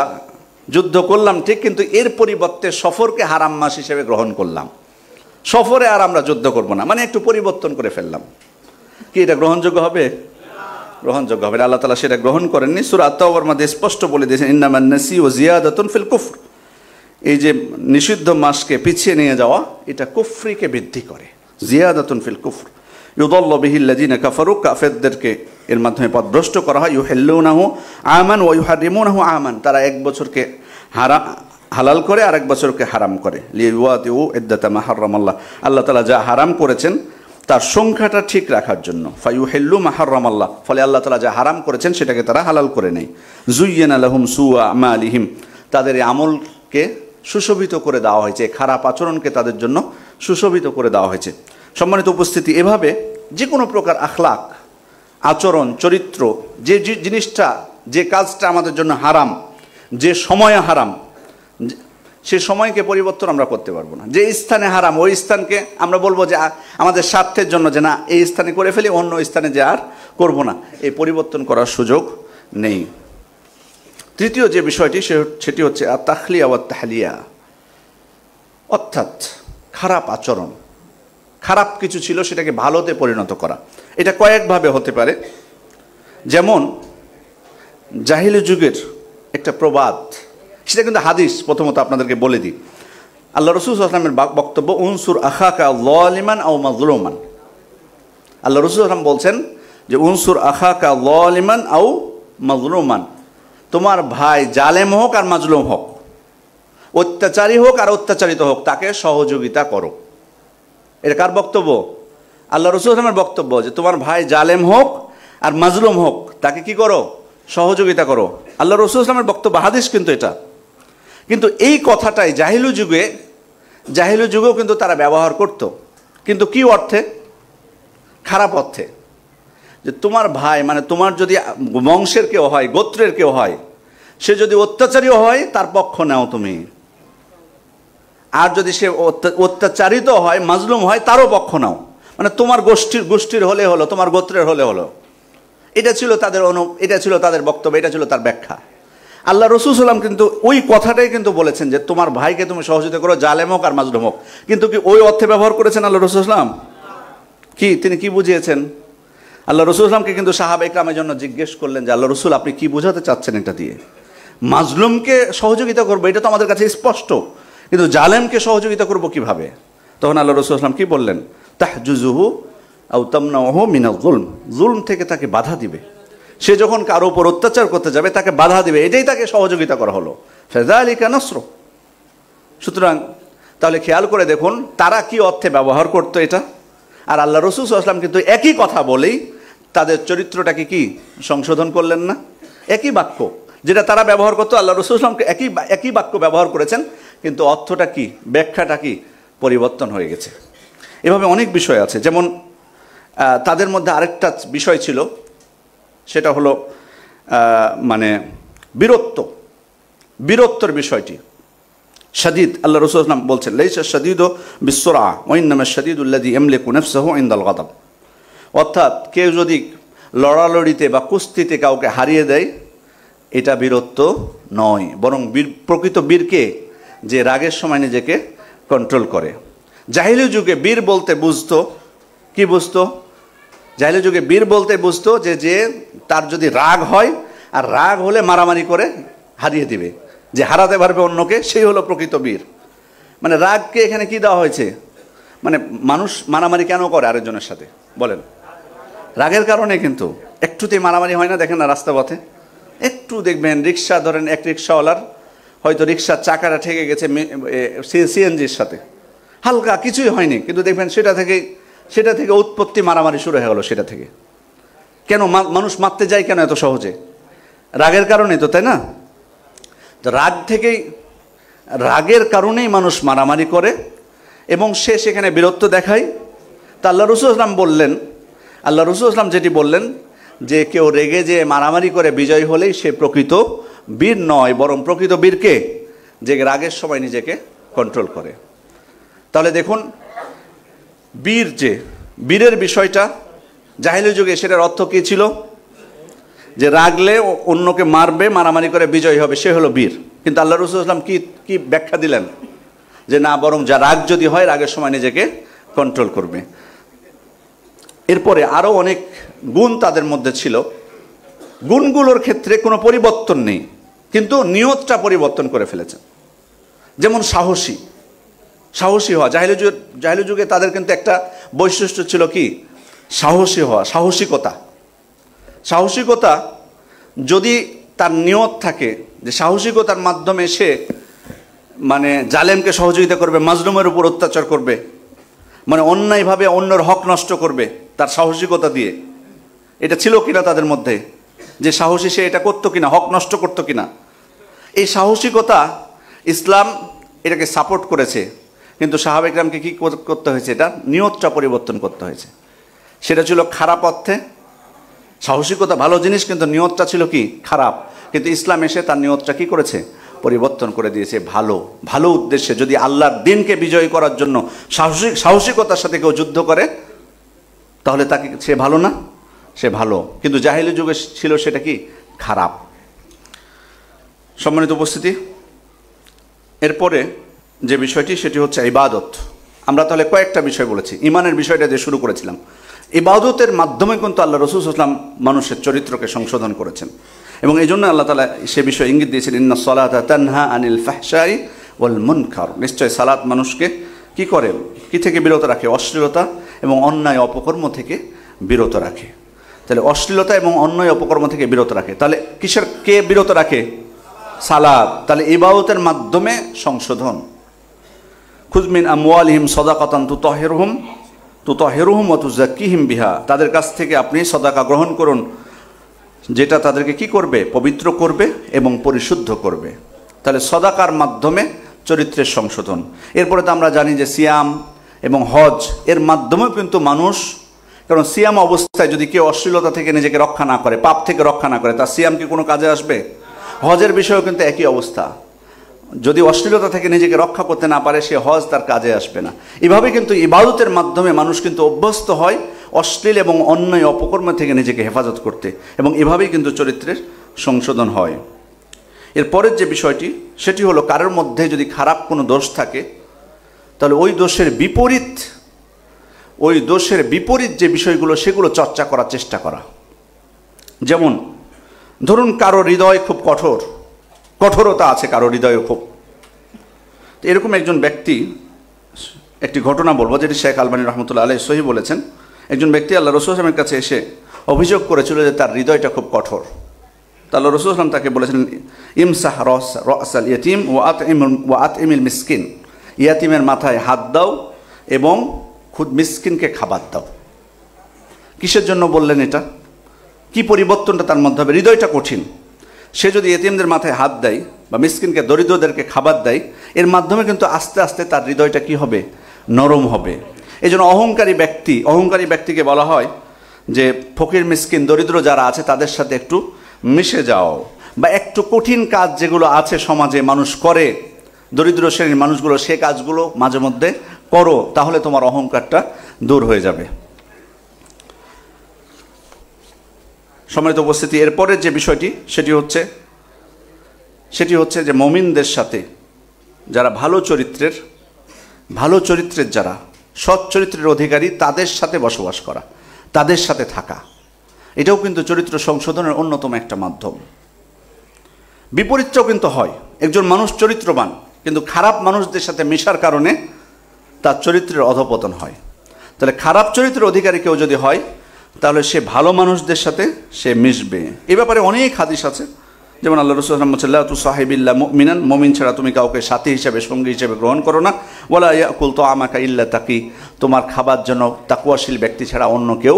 যুদ্ধ করলাম ঠিক, কিন্তু এর পরিবর্তে সফরকে হারাম মাস হিসেবে গ্রহণ করলাম, সফরে আর আমরা যুদ্ধ করব না, মানে একটু পরিবর্তন করে ফেললাম। কি এটা গ্রহণযোগ্য হবে? গ্রহণযোগ্য হবে না। আল্লাহ তাআলা সেটা গ্রহণ করেননি। সূরা আত-তাওবার মধ্যে স্পষ্ট বলে দিয়েছেন, ইন্নামান নাসিউ জিয়াদাতুন ফিল কুফর। এই যে নিষিদ্ধ মাসকে পিছিয়ে নিয়ে যাওয়া, এটা কুফরিকে বৃদ্ধি করে। জিয়াদাতুন ফিল কুফর ইউদাল্লু বিহিল্লাযিনা কাফারু, কাফেরদেরকে এর মাধ্যমে পথভ্রষ্ট করা হয়। ইউহিল্লুনাহু আমান ওয়া ইউহাররিমুনাহু আমান, তারা এক বছরকে হালাল করে আর এক বছরকে হারাম করে। লিওয়াতিউ ইদ্দাতা মা হারামাল্লাহ, আল্লাহ তাআলা যা হারাম করেছেন তার সংখ্যাটা ঠিক রাখার জন্য। ফায়ুহিল্লু মা হারামাল্লাহ, ফলে আল্লাহ তাআলা যা হারাম করেছেন সেটাকে তারা হালাল করে নেয়। যুয়্যিনা লাহুম সুআ আমালিহিম, তাদের এই আমলকে সুশোভিত করে দেওয়া হয়েছে, খারাপ আচরণকে তাদের জন্য সুশোভিত করে দেওয়া হয়েছে। সম্মানিত উপস্থিতি, এভাবে যে কোনো প্রকার আখলাক, আচরণ, চরিত্র, যে জিনিসটা, যে কাজটা আমাদের জন্য হারাম, যে সময়ে হারাম, সে সময়কে পরিবর্তন আমরা করতে পারবো না। যে স্থানে হারাম, ওই স্থানকে আমরা বলবো যে আমাদের স্বার্থের জন্য যে না, এই স্থানে করে ফেলি, অন্য স্থানে যে আর করবো না, এই পরিবর্তন করার সুযোগ নেই। তৃতীয় যে বিষয়টি সেটি হচ্ছে তাখলিয়া ওয়া তাহলিয়া, অর্থাৎ খারাপ আচরণ, খারাপ কিছু ছিল সেটাকে ভালোতে পরিণত করা। এটা কয়েকভাবে হতে পারে। যেমন জাহিলি যুগের একটা প্রবাদ, সেটা কিন্তু হাদিস, প্রথমত আপনাদেরকে বলে দিই। আল্লাহ রাসূল সাল্লাল্লাহু আলাইহি ওয়াসাল্লামের বক্তব্য, উনসুর আখাকা যালিমান আও মাজলুমান। আল্লাহ রাসূল সাল্লাল্লাহু আলাইহি ওয়াসাল্লাম বলছেন যে উনসুর আখাকা যালিমান আও মাজলুমান, তোমার ভাই জালেম হোক আর মাজলুম হোক, অত্যাচারী হোক আর অত্যাচারিত হোক, তাকে সহযোগিতা করো। এটা কার বক্তব্য? আল্লাহ রাসূল সাল্লাল্লাহু আলাইহি ওয়াসাল্লামের বক্তব্য, যে তোমার ভাই জালেম হোক আর মাজলুম হোক, তাকে কি করো? সহযোগিতা করো। আল্লাহ রাসূল সাল্লাল্লাহু আলাইহি ওয়াসাল্লামের বক্তব্য, হাদিস কিন্তু এটা। কিন্তু এই কথাটাই জাহিলি যুগেও কিন্তু তারা ব্যবহার করত, কিন্তু কি অর্থে? খারাপ অর্থে, যে তোমার ভাই মানে তোমার যদি বংশের কেউ হয়, গোত্রের কেউ হয়, সে যদি অত্যাচারীও হয় তার পক্ষ নাও তুমি, আর যদি সে অত্যাচারিত হয়, মাজলুম হয়, তারও পক্ষ নাও। মানে তোমার গোষ্ঠীর হলে হলো, তোমার গোত্রের হলে হলো। এটা ছিল তাদের বক্তব্য, এটা ছিল তার ব্যাখ্যা। আল্লাহ রসুল সাল্লাম কিন্তু ওই কথাটাই কিন্তু বলেছেন যে তোমার ভাইকে তুমি সহযোগিতা করো, জালেম হোক আর মাজলুম হোক। কিন্তু কি ওই অর্থে ব্যবহার করেছেন আল্লাহ রসুল সাল্লাম? তিনি কি বুঝিয়েছেন? আল্লাহ রসুল সাল্লামকে কিন্তু সাহাবা ইকরামের জন্য জিজ্ঞেস করলেন যে আল্লাহ রসুল আপনি কি বোঝাতে চাচ্ছেন এটা দিয়ে? মাজলুমকে সহযোগিতা করবো এটা তো আমাদের কাছে স্পষ্ট, কিন্তু জালেমকে সহযোগিতা করব কিভাবে? তখন আল্লাহ রসুল সাল্লাম কি বললেন? তাহজুজুহু আও তামনাউহু মিনাল যুলম, যুলম থেকে তাকে বাধা দিবে। সে যখন কারো উপর অত্যাচার করতে যাবে তাকে বাধা দিবে, এটাই তাকে সহযোগিতা করা হলো। ফাযালিকা নাসর। সুতরাং তাহলে খেয়াল করে দেখুন তারা কি অর্থে ব্যবহার করতো এটা, আর আল্লাহ রসুল সাল্লাল্লাহু আলাইহি ওয়াসাল্লাম কিন্তু একই কথা বলেই তাদের চরিত্রটাকে কি সংশোধন করলেন না? একই বাক্য যেটা তারা ব্যবহার করতো, আল্লাহ রসুল সাল্লাল্লাহু আলাইহি ওয়াসাল্লাম একই বাক্য ব্যবহার করেছেন, কিন্তু অর্থটা কি, ব্যাখ্যাটা কি পরিবর্তন হয়ে গেছে। এভাবে অনেক বিষয় আছে। যেমন তাদের মধ্যে আরেকটা বিষয় ছিল, সেটা হলো মানে বীরত্বর বিষয়টি। শাদীদ, আল্লাহ রাসূল সাল্লাল্লাহু আলাইহি ওয়াসাল্লাম বলছেন লাইসা শাদীদু বিসসুরআ ওয়া ইন্নামা শাদীদুল্লাযী ইয়ামলিকু নাফসাহু ইনদাল গাদাব। অর্থাৎ কেউ যদি লড়ালড়িতে বা কুস্তিতে কাউকে হারিয়ে দেয়, এটা বীরত্ব নয়, বরং প্রকৃত বীরকে যে রাগের সময় নিজেকে কন্ট্রোল করে। জাহিলি যুগে বীর বলতে বুঝতো কি বুঝতো? জাহিলি যুগে বীর বলতে বুঝতো যে তার যদি রাগ হয়, আর রাগ হলে মারামারি করে হারিয়ে দিবে, যে হারাতে পারবে অন্যকে, সেই হলো প্রকৃত বীর। মানে রাগকে এখানে কি দেওয়া হয়েছে? মানে মানুষ মারামারি কেন করে আরেকজনের সাথে বলেন? রাগের কারণে। কিন্তু একটুতেই মারামারি হয় না, দেখেন না রাস্তা পথে একটু দেখবেন, রিক্সা ধরেন, এক রিক্সাওয়ালার হয়তো রিক্সার চাকাটা ঠেকে গেছে সিএনজির সাথে, হালকা কিছুই হয়নি, কিন্তু দেখবেন সেটা থেকে উৎপত্তি, মারামারি শুরু হয়ে গেল সেটা থেকে। কেন মানুষ মারতে যায় কেন এত সহজে? রাগের কারণে তো, তাই না? তো রাগের কারণেই মানুষ মারামারি করে এবং সে সেখানে বীরত্ব দেখায়। তা আল্লাহ রাসূল যেটি বললেন যে কেউ রেগে যে মারামারি করে বিজয় হলেই সে প্রকৃত বীর নয়, বরং প্রকৃত বীরকে যে রাগের সময় নিজেকে কন্ট্রোল করে। তাহলে দেখুন বীরের বিষয়টা জাহিলি যুগে সেটার অর্থ কী ছিল? যে রাগলে অন্যকে মারবে, মারামারি করে বিজয় হবে, সে হলো বীর। কিন্তু আল্লাহ রাসূল সাল্লাল্লাহু আলাইহি ওয়াসাল্লাম কি ব্যাখ্যা দিলেন? যে না, বরং যা রাগ যদি হয় রাগের সময় নিজেকে কন্ট্রোল করবে। এরপরে আরও অনেক গুণ তাদের মধ্যে ছিল। গুণগুলোর ক্ষেত্রে কোনো পরিবর্তন নেই, কিন্তু নিয়তটা পরিবর্তন করে ফেলেছেন। যেমন সাহসী হওয়া। জাহিলি যুগে তাদের কিন্তু একটা বৈশিষ্ট্য ছিল কি? সাহসী হওয়া, সাহসিকতা। যদি তার নিয়ত থাকে যে সাহসিকতার মাধ্যমে সে মানে জালেমকে সহযোগিতা করবে, মাজলুমের উপর অত্যাচার করবে, মানে অন্যায়ভাবে অন্যের হক নষ্ট করবে তার সাহসিকতা দিয়ে, এটা ছিল কিনা তাদের মধ্যে? যে সাহসী সে এটা করতো কিনা, হক নষ্ট করতো কিনা? এই সাহসিকতা ইসলাম এটাকে সাপোর্ট করেছে, কিন্তু সাহাবা ইকরামকে কি করতে হয়েছে? এটা নিয়তটা পরিবর্তন করতে হয়েছে। সেটা ছিল খারাপ অর্থে। সাহসিকতা ভালো জিনিস, কিন্তু নিয়তটা ছিল কি? খারাপ। কিন্তু ইসলাম এসে তার নিয়তটা কি করেছে? পরিবর্তন করে দিয়েছে ভালো উদ্দেশ্যে। যদি আল্লাহর দ্বীনকে বিজয় করার জন্য সাহসিকতার সাথে কেউ যুদ্ধ করে, তাহলে তাকে সে ভালো না? সে ভালো। কিন্তু জাহিলি যুগে ছিল সেটা কি? খারাপ। সম্মানিত উপস্থিতি, এরপরে যে বিষয়টি সেটি হচ্ছে ইবাদত। আমরা তাহলে কয়েকটা বিষয় বলেছি। ঈমানের বিষয়টা দিয়ে শুরু করেছিলাম। ইবাদতের মাধ্যমে কিন্তু আল্লাহ রাসূল সাল্লাল্লাহু আলাইহি ওয়াসাল্লাম মানুষের চরিত্রকে সংশোধন করেছেন, এবং এই জন্য আল্লাহ তাআলা সে বিষয়ে ইঙ্গিত দিয়েছেন, ইন্নাস সালাতা তানহা আনিল ফাহশাই ওয়াল মুনকার। নিশ্চয় সালাত মানুষকে কি করে? কি থেকে বিরত রাখে? অশ্লীলতা এবং অন্যায় অপকর্ম থেকে বিরত রাখে। তাহলে অশ্লীলতা এবং অন্যায় অপকর্ম থেকে বিরত রাখে। তাহলে কে বিরত রাখে? সালাত। তাহলে ইবাদতের মাধ্যমে সংশোধন। খুয মিন আমওয়ালিহিম সাদাকাতান তুতাহহিরুহুম ওয়া তুযাক্কিহিম বিহা। তাদের কাছ থেকে আপনি সাদাকা গ্রহণ করুন, যেটা তাদেরকে কি করবে? পবিত্র করবে এবং পরিশুদ্ধ করবে। তাহলে সাদাকার মাধ্যমে চরিত্রের সংশোধন। এরপরে তো আমরা জানি যে সিয়াম এবং হজ এর মাধ্যমেও কিন্তু মানুষ কারণ সিয়াম অবস্থায় যদি কেউ অশ্লীলতা থেকে নিজেকে রক্ষা না করে, পাপ থেকে রক্ষা না করে, তার সিয়াম কি কোনো কাজে আসবে? হজের বিষয়েও কিন্তু একই অবস্থা। যদি অশ্লীলতা থেকে নিজেকে রক্ষা করতে না পারে, সে হজ তার কাজে আসবে না। এভাবে কিন্তু ইবাদতের মাধ্যমে মানুষ কিন্তু অভ্যস্ত হয় অশ্লীল এবং অন্যায় অপকর্ম থেকে নিজেকে হেফাজত করতে, এবং এভাবেই কিন্তু চরিত্রের সংশোধন হয়। এরপরের যে বিষয়টি, সেটি হলো কারোর মধ্যে যদি খারাপ কোনো দোষ থাকে, তাহলে ওই দোষের বিপরীত যে বিষয়গুলো, সেগুলো চর্চা করার চেষ্টা করা। যেমন ধরুন কারো হৃদয় খুব কঠোরতা আছে, কারো হৃদয়ে খুব, এরকম একজন ব্যক্তি, একটি ঘটনা বলবো যেটি শেখ আলবানী রহমতুল্লাহ আলাইহি সহিহ বলেছেন। একজন ব্যক্তি আল্লাহ রাসূল সাল্লাল্লাহু আলাইহি ওয়াসাল্লামের কাছে এসে অভিযোগ করেছিল যে তার হৃদয়টা খুব কঠোর। তা আল্লাহ রাসূল সাল্লাল্লাহু আলাইহি ওয়াসাল্লাম তাকে বলেছিলেন, ইমসাহ রাসাল ইয়াতীম ওয়া আতইমিল মিসকিন, ইয়াতীমের মাথায় হাত দাও এবং খুদ মিসকিনকে খাবার দাও। কিসের জন্য বললেন এটা? কি পরিবর্তনটা তার মধ্যে হবে? হৃদয়টা কঠিন। সে যদি এতিমদের মাথায় হাত দেয় বা মিসকিনকে, দরিদ্রদেরকে খাবার দেয়, এর মাধ্যমে কিন্তু আস্তে আস্তে তার হৃদয়টা কি হবে? নরম হবে। এই জন্য অহংকারী ব্যক্তিকে বলা হয় যে ফকির মিসকিন দরিদ্র যারা আছে তাদের সাথে একটু মিশে যাও, বা একটু কঠিন কাজ যেগুলো আছে সমাজে মানুষ করে, দরিদ্র শ্রেণীর মানুষগুলো, সে কাজগুলো মাঝে মধ্যে করো, তাহলে তোমার অহংকারটা দূর হয়ে যাবে। সম্মানিত উপস্থিতি, এরপরের যে বিষয়টি সেটি হচ্ছে যে মুমিনদের সাথে, যারা ভালো চরিত্রের যারা সৎ চরিত্রের অধিকারী, তাদের সাথে বসবাস করা, তাদের সাথে থাকা, এটাও কিন্তু চরিত্র সংশোধনের অন্যতম একটা মাধ্যম। বিপরীতটাও কিন্তু হয়, একজন মানুষ চরিত্রবান কিন্তু খারাপ মানুষদের সাথে মেশার কারণে তার চরিত্রের অধঃপতন হয়। তাহলে খারাপ চরিত্রের অধিকারী কেউ যদি হয়, তাহলে সে ভালো মানুষদের সাথে সে মিশবে। এ ব্যাপারে অনেক হাদিস আছে, যেমন আল্লাহ রাসূল সাল্লাল্লাহু আলাইহি ওয়াসাল্লাম বলেছেন, তু সাহিবিল্লাহ মুমিনান, মুমিন ছাড়া তুমি কাউকে সাথী হিসেবে, সঙ্গী হিসেবে গ্রহণ করো না। ওয়ালা ইয়াকুল তাআমাকা ইল্লা তাকি, তোমার খাবার জন্য তাকওয়াশীল ব্যক্তি ছাড়া অন্য কেউ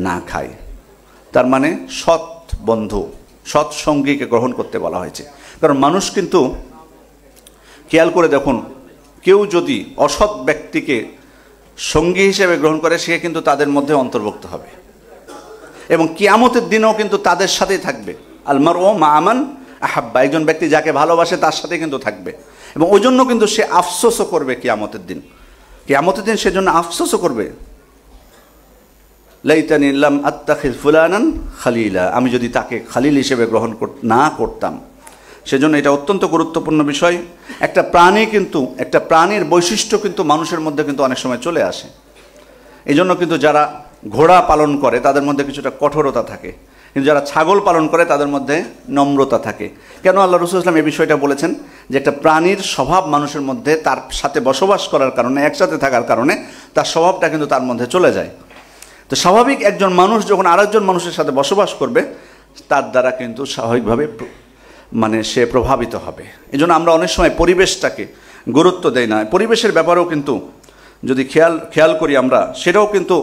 না খায়। তার মানে সৎ বন্ধু, সৎ সঙ্গীকে গ্রহণ করতে বলা হয়েছে। কারণ মানুষ কিন্তু, খেয়াল করে দেখুন, কেউ যদি অসৎ ব্যক্তিকে সঙ্গী হিসেবে গ্রহণ করে, সে কিন্তু তাদের মধ্যে অন্তর্ভুক্ত হবে, এবং কিয়ামতের দিনেও কিন্তু তাদের সাথেই থাকবে। আল মারউ মা মান আহাব্বা, একজন ব্যক্তি যাকে ভালোবাসে তার সাথে কিন্তু থাকবে, এবং ওই জন্য কিন্তু সে আফসোসও করবে কিয়ামতের দিন। সেজন্য আফসোসও করবে, লাইতানি লাম আত্তাখিজ ফুলানান খালিলা, আমি যদি তাকে খালিল হিসেবে গ্রহণ না করতাম। সেজন্য এটা অত্যন্ত গুরুত্বপূর্ণ বিষয়। একটা প্রাণীর বৈশিষ্ট্য কিন্তু মানুষের মধ্যে কিন্তু অনেক সময় চলে আসে। এই জন্য কিন্তু যারা ঘোড়া পালন করে তাদের মধ্যে কিছুটা কঠোরতা থাকে, কিন্তু যারা ছাগল পালন করে তাদের মধ্যে নম্রতা থাকে। কেন? আল্লাহ রাসূল সাল্লাল্লাহু আলাইহি ওয়াসাল্লাম এই বিষয়টা বলেছেন যে একটা প্রাণীর স্বভাব মানুষের মধ্যে, তার সাথে বসবাস করার কারণে, একসাথে থাকার কারণে তার স্বভাবটা কিন্তু তার মধ্যে চলে যায়। তো স্বাভাবিক একজন মানুষ যখন আরেকজন মানুষের সাথে বসবাস করবে, তার দ্বারা কিন্তু স্বাভাবিকভাবে সে প্রভাবিত হবে। এই জন্য আমরা অনেক সময় পরিবেশটাকে গুরুত্ব দেই না। পরিবেশের ব্যাপারেও কিন্তু যদি খেয়াল করি আমরা, সেটাও কিন্তু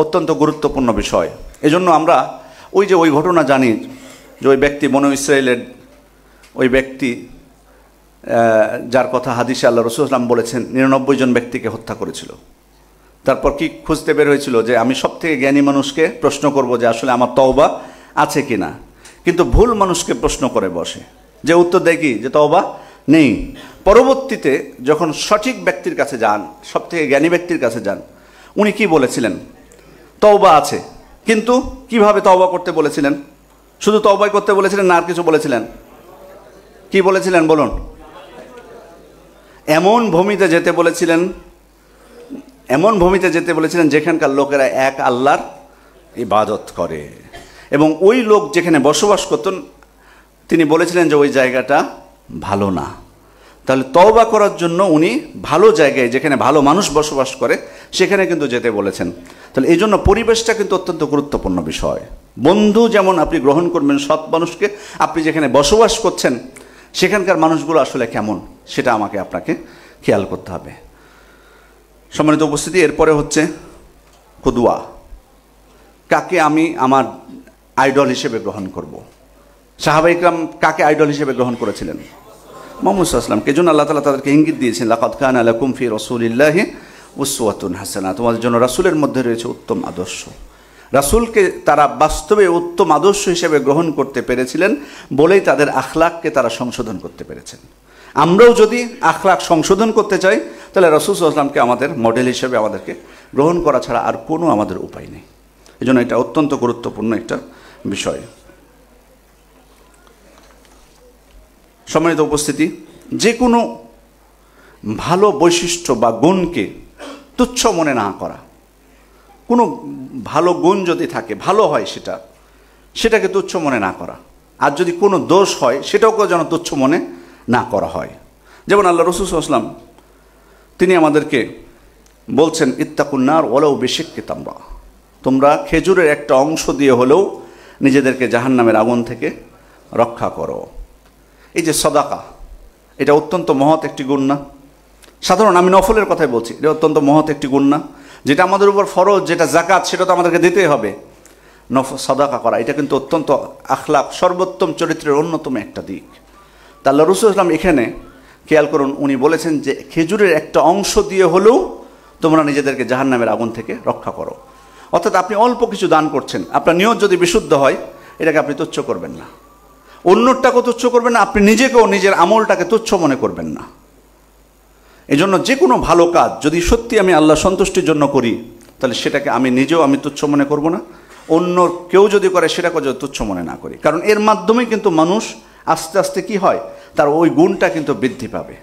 অত্যন্ত গুরুত্বপূর্ণ বিষয়। এজন্য আমরা ওই ঘটনা জানি যে ওই ব্যক্তি, বনু ইসরায়েলের ওই ব্যক্তি, যার কথা হাদিসে আল্লাহ রাসূল সাল্লাল্লাহু আলাইহি ওয়াসাল্লাম বলেছেন 99 জন ব্যক্তিকে হত্যা করেছিল। তারপর কি খুঁজতে বের হয়েছিল যে আমি সবথেকে জ্ঞানী মানুষকে প্রশ্ন করব যে আসলে আমার তওবা আছে কিনা, কিন্তু ভুল মানুষকে প্রশ্ন করে বসে, যে উত্তর দেয় কি, যে তওবা নেই। পরবর্তীতে যখন সঠিক ব্যক্তির কাছে যান, সবথেকে জ্ঞানী ব্যক্তির কাছে যান, উনি কি বলেছিলেন? তওবা আছে, কিন্তু কিভাবে তওবা করতে বলেছিলেন? শুধু তওবাই করতে বলেছিলেন না আর কিছু বলেছিলেন? কি বলেছিলেন বলুন? এমন ভূমিতে যেতে বলেছিলেন যেখানকার লোকেরা এক আল্লাহর ইবাদত করে, এবং ওই লোক যেখানে বসবাস করতেন তিনি বলেছিলেন যে ওই জায়গাটা ভালো না। তাহলে তওবা করার জন্য উনি ভালো জায়গায়, যেখানে ভালো মানুষ বসবাস করে, সেখানে কিন্তু যেতে বলেছেন। তাহলে এই জন্য পরিবেশটা কিন্তু অত্যন্ত গুরুত্বপূর্ণ বিষয়। বন্ধু যেমন আপনি গ্রহণ করবেন সৎ মানুষকে, আপনি যেখানে বসবাস করছেন সেখানকার মানুষগুলো আসলে কেমন, সেটা আপনাকে খেয়াল করতে হবে। সম্মানিত উপস্থিতি, এরপরে হচ্ছে কুদওয়া, কাকে আমি আমার আইডল হিসেবে গ্রহণ করব। সাহাবা ইকরাম কাকে আইডল হিসেবে গ্রহণ করেছিলেন? মুহাম্মদ সাল্লাল্লাহু আলাইহি ওয়াসাল্লামকে। জন্য আল্লাহ তাআলা তাদেরকে ইঙ্গিত দিয়েছেন, লাকাদ কানা লাকুম ফি রাসূলিল্লাহি উসওয়াতুন হাসানাহ, তোমাদের জন্য রাসূলের মধ্যে রয়েছে উত্তম আদর্শ। রাসূলকে তারা বাস্তবে উত্তম আদর্শ হিসেবে গ্রহণ করতে পেরেছিলেন বলেই তাদের আখলাককে তারা সংশোধন করতে পেরেছেন। আমরাও যদি আখলাক সংশোধন করতে চাই তাহলে রাসূল সাল্লাল্লাহু আলাইহি ওয়াসাল্লামকে আমাদের মডেল হিসেবে আমাদেরকে গ্রহণ করা ছাড়া আর কোনো আমাদের উপায় নেই। এজন্য এটা অত্যন্ত গুরুত্বপূর্ণ একটা বিষয়। সম্মানিত উপস্থিতি, যে কোনো ভালো বৈশিষ্ট্য বা গুণকে তুচ্ছ মনে না করা, কোনো ভালো গুণ যদি থাকে, ভালো হয় সেটাকে তুচ্ছ মনে না করা, আর যদি কোনো দোষ হয় সেটাও যেন তুচ্ছ মনে না করা হয়। যেমন আল্লাহ রাসূল সাল্লাল্লাহু আলাইহি ওয়াসাল্লাম তিনি আমাদেরকে বলছেন, ইত্তাকুন নার ওয়ালাউ বিশিক্কি তামরা, তোমরা খেজুরের একটা অংশ দিয়ে হলেও নিজেদেরকে জাহান্নামের আগুন থেকে রক্ষা করো। এই যে সাদাকা, এটা অত্যন্ত মহৎ একটি গুণ না? সাধারণ আমি নফলের কথাই বলছি, এটা অত্যন্ত মহৎ একটি গুণ না? যেটা আমাদের উপর ফরজ, যেটা যাকাত, সেটা তো আমাদেরকে দিতেই হবে। সাদাকা করা এটা কিন্তু অত্যন্ত আখলাক, সর্বোত্তম চরিত্রের অন্যতম একটা দিক। তা আল্লাহ রাসূল সাল্লাল্লাহু আলাইহি ওয়াসাল্লাম এখানে খেয়াল করুন, উনি বলেছেন যে খেজুরের একটা অংশ দিয়ে হলেও তোমরা নিজেদেরকে জাহান্নামের আগুন থেকে রক্ষা করো। অর্থাৎ আপনি অল্প কিছু দান করছেন, আপনার নিয়ত যদি বিশুদ্ধ হয় এটাকে আপনি তুচ্ছ করবেন না, অন্যটাকেও তুচ্ছ করবেন না, আপনি নিজেকেও নিজের আমলটাকে তুচ্ছ মনে করবেন না। এজন্য যে কোনো ভালো কাজ যদি সত্যি আমি আল্লাহ সন্তুষ্টির জন্য করি তাহলে সেটাকে আমি নিজেও তুচ্ছ মনে করব না, অন্য কেউ যদি করে সেটাকে যদি তুচ্ছ মনে না করি। কারণ এর মাধ্যমে কিন্তু মানুষ আস্তে আস্তে কি হয়, তার ওই গুণটা কিন্তু বৃদ্ধি পাবে।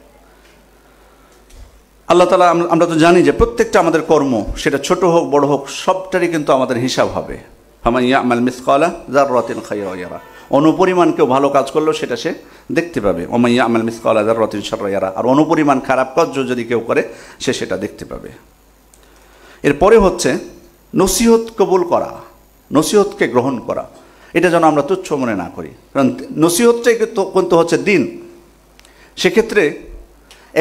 আল্লাহ তাআলা, আমরা তো জানি যে প্রত্যেকটা আমাদের কর্ম, সেটা ছোট হোক বড় হোক, সবটারই কিন্তু আমাদের হিসাব হবে। ফামান ইয়ামাল মিসকালা যাররাতিন খায়রান ইয়ারা, অনুপরিমাণ কেউ ভালো কাজ করলেও সেটা সে দেখতে পাবে। ওমান ইয়ামাল মিসকালা যাররাতিন শাররান ইয়ারা, আর অনুপরিমাণ খারাপ কাজ যদি কেউ করে সে সেটা দেখতে পাবে। এরপরে হচ্ছে নসিহত কবুল করা, নসিহতকে গ্রহণ করা, এটা যেন আমরা তুচ্ছ মনে না করি। কারণ নসিহতটাই কিন্তু হচ্ছে দিন। সেক্ষেত্রে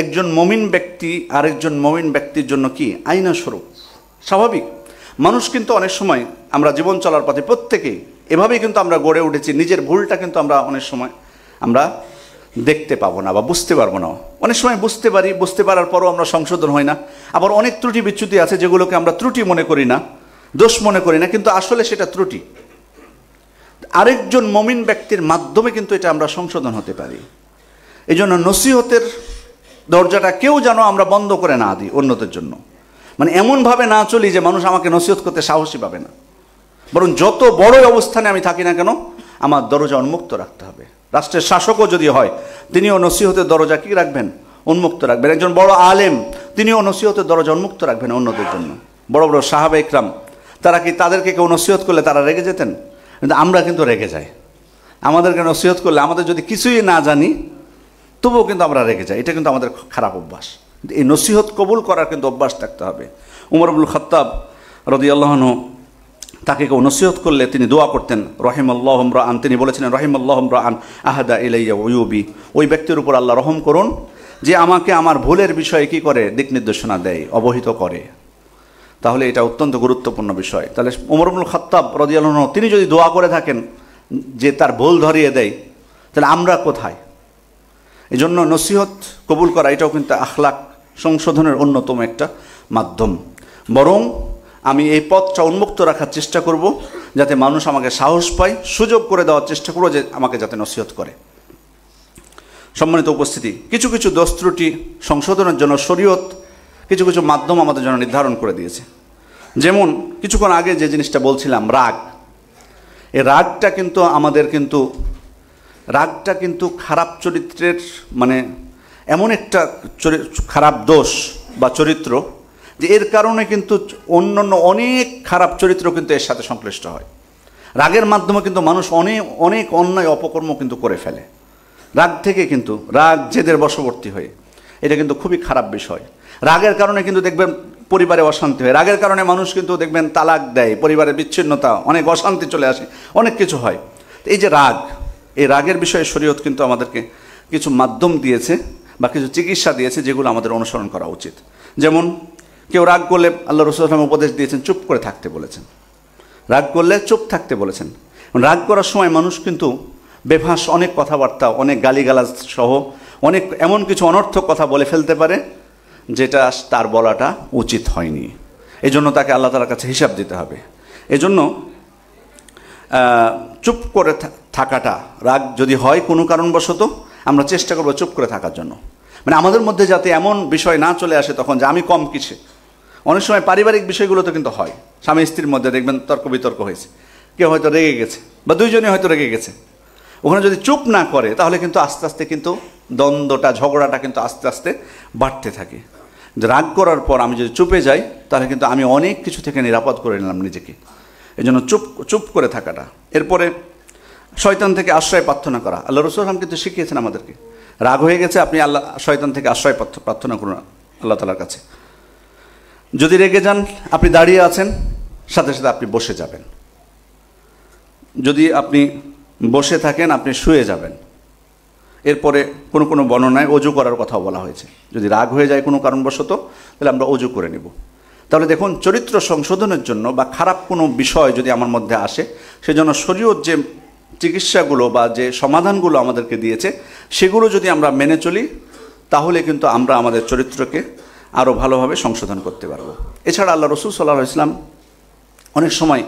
একজন মুমিন ব্যক্তি আরেকজন মুমিন ব্যক্তির জন্য কি আয়না স্বরূপ। স্বাভাবিক, মানুষ কিন্তু অনেক সময় আমরা জীবন চলার পথে প্রত্যেকেই এভাবেই কিন্তু আমরা গড়ে উঠেছি, নিজের ভুলটা কিন্তু আমরা অনেক সময় আমরা দেখতে পাবো না বা বুঝতে পারবো না। অনেক সময় বুঝতে পারি, বুঝতে পারার পরও আমরা সংশোধন হয় না। আবার অনেক ত্রুটি বিচ্যুতি আছে যেগুলোকে আমরা ত্রুটি মনে করি না, দোষ মনে করি না, কিন্তু আসলে সেটা ত্রুটি। আরেকজন মুমিন ব্যক্তির মাধ্যমে কিন্তু এটা আমরা সংশোধন হতে পারি। এই জন্য নসিহতের দরজাটা কেউ যেন আমরা বন্ধ করে না দিই অন্যদের জন্য। মানে এমনভাবে না চলি যে মানুষ আমাকে নসিহত করতে সাহসী পাবে না, বরং যত বড় অবস্থানে আমি থাকি না কেন আমার দরজা উন্মুক্ত রাখতে হবে। রাষ্ট্রের শাসকও যদি হয় তিনিও নসিহতের দরজা কি রাখবেন? উন্মুক্ত রাখবেন। একজন বড় আলেম তিনিও নসিহতের দরজা উন্মুক্ত রাখবেন অন্যদের জন্য। বড় বড় সাহাবা ইকরাম তারা কি, তাদেরকে কেউ নসিহত করলে তারা রেগে যেতেন? কিন্তু আমরা কিন্তু রেগে যাই। আমাদেরকে নসিহত করলে আমাদের যদি কিছুই না জানি তবুও কিন্তু আমরা রেগে যাই। এটা কিন্তু আমাদের খারাপ অভ্যাস। এই নসিহত কবুল করার কিন্তু অভ্যাস থাকতে হবে। উমর ইবনুল খাত্তাব রাদিয়াল্লাহু আনহু, তাকে কেউ নসিহত করলে তিনি দোয়া করতেন রহিমাল্লাহু ইমরাআন, তিনি বলেছিলেন রহিমাল্লাহু ইমরাআন আহাদা ইলাইয়া উয়ুবি, ওই ব্যক্তির উপর আল্লাহ রহম করুন যে আমাকে আমার ভুলের বিষয়ে কি করে, দিক নির্দেশনা দেয়, অবহিত করে। তাহলে এটা অত্যন্ত গুরুত্বপূর্ণ বিষয়। তাহলে উমর ইবনুল খাত্তাব রাদিয়াল্লাহু আনহু তিনি যদি দোয়া করে থাকেন যে তার ভুল ধরিয়ে দেয়, তাহলে আমরা কোথায়? এই জন্য নসিহত কবুল করা এটাও কিন্তু আখলাক সংশোধনের অন্যতম একটা মাধ্যম। বরং আমি এই পথটা উন্মুক্ত রাখার চেষ্টা করব যাতে মানুষ আমাকে সাহস পায়, সুযোগ করে দেওয়ার চেষ্টা করবো যে আমাকে যাতে নসিহত করে। সম্মানিত উপস্থিতি, কিছু কিছু দোষ ত্রুটি সংশোধনের জন্য শরীয়ত কিছু কিছু মাধ্যম আমাদের জন্য নির্ধারণ করে দিয়েছে। যেমন কিছুক্ষণ আগে যে জিনিসটা বলছিলাম, রাগ। এই রাগটা কিন্তু আমাদের রাগটা কিন্তু খারাপ চরিত্রের মানে এমন একটা খারাপ দোষ বা চরিত্র যে এর কারণে কিন্তু অন্যান্য অনেক খারাপ চরিত্র কিন্তু এর সাথে সংশ্লিষ্ট হয়। রাগের মাধ্যমে কিন্তু মানুষ অনেক অন্যায় অপকর্ম কিন্তু করে ফেলে। রাগ থেকে কিন্তু রাগ জেদের বশবর্তী হয়ে, এটা কিন্তু খুবই খারাপ বিষয়। রাগের কারণে কিন্তু দেখবেন পরিবারে অশান্তি হয়, রাগের কারণে মানুষ কিন্তু দেখবেন তালাক দেয়, পরিবারের বিচ্ছিন্নতা, অনেক অশান্তি চলে আসে, অনেক কিছু হয়। এই যে রাগ, এই রাগের বিষয়ে শরীয়ত কিন্তু আমাদেরকে কিছু মাধ্যম দিয়েছে বা কিছু চিকিৎসা দিয়েছে যেগুলো আমাদের অনুসরণ করা উচিত। যেমন কেউ রাগ করলে আল্লাহ রাসূল সাল্লাল্লাহু আলাইহি ওয়াসাল্লাম উপদেশ দিয়েছেন চুপ করে থাকতে বলেছেন। রাগ করলে চুপ থাকতে বলেছেন। রাগ করার সময় মানুষ কিন্তু বেফাঁস অনেক কথাবার্তা, অনেক গালিগালাজ সহ অনেক এমন কিছু অনর্থক কথা বলে ফেলতে পারে যেটা তার বলাটা উচিত হয়নি। এই জন্য তাকে আল্লাহ তাআলার কাছে হিসাব দিতে হবে। এজন্য চুপ করে থাকাটা, রাগ যদি হয় কোনো কারণবশত, আমরা চেষ্টা করবো চুপ করে থাকার জন্য। মানে আমাদের মধ্যে যাতে এমন বিষয় না চলে আসে তখন যে আমি কম কিসে। অনেক সময় পারিবারিক বিষয়গুলোতে কিন্তু হয়, স্বামী স্ত্রীর মধ্যে দেখবেন তর্ক বিতর্ক হয়েছে, কেউ হয়তো রেগে গেছে বা দুইজনে হয়তো রেগে গেছে, ওখানে যদি চুপ না করে তাহলে কিন্তু আস্তে আস্তে কিন্তু দ্বন্দ্বটা, ঝগড়াটা কিন্তু আস্তে আস্তে বাড়তে থাকে। রাগ করার পর আমি যদি চুপে যাই তাহলে কিন্তু আমি অনেক কিছু থেকে নিরাপদ করে নিলাম নিজেকে। এই জন্য চুপ করে থাকাটা। এরপরে শয়তান থেকে আশ্রয় প্রার্থনা করা। আল্লাহ রাসূল সাল্লাল্লাহু আলাইহি ওয়াসাল্লাম কিন্তু শিখিয়েছেন আমাদেরকে, রাগ হয়ে গেছে আপনি শয়তান থেকে আশ্রয় প্রার্থনা করুন আল্লাহ তাআলার কাছে। যদি রেগে যান, আপনি দাঁড়িয়ে আছেন, সাথে সাথে আপনি বসে যাবেন। যদি আপনি বসে থাকেন আপনি শুয়ে যাবেন। এরপরে কোনো বর্ণনায় অজু করার কথাও বলা হয়েছে। যদি রাগ হয়ে যায় কোনো কারণবশত তাহলে আমরা অজু করে নেব। তাহলে দেখুন, চরিত্র সংশোধনের জন্য বা খারাপ কোনো বিষয় যদি আমার মধ্যে আসে, সেজন্য শরীয়ত যে চিকিৎসাগুলো বা যে সমাধানগুলো আমাদেরকে দিয়েছে সেগুলো যদি আমরা মেনে চলি তাহলে কিন্তু আমরা আমাদের চরিত্রকে আরও ভালোভাবে সংশোধন করতে পারব। এছাড়া আল্লাহ রাসূল সাল্লাল্লাহু আলাইহি ওয়াসাল্লাম অনেক সময়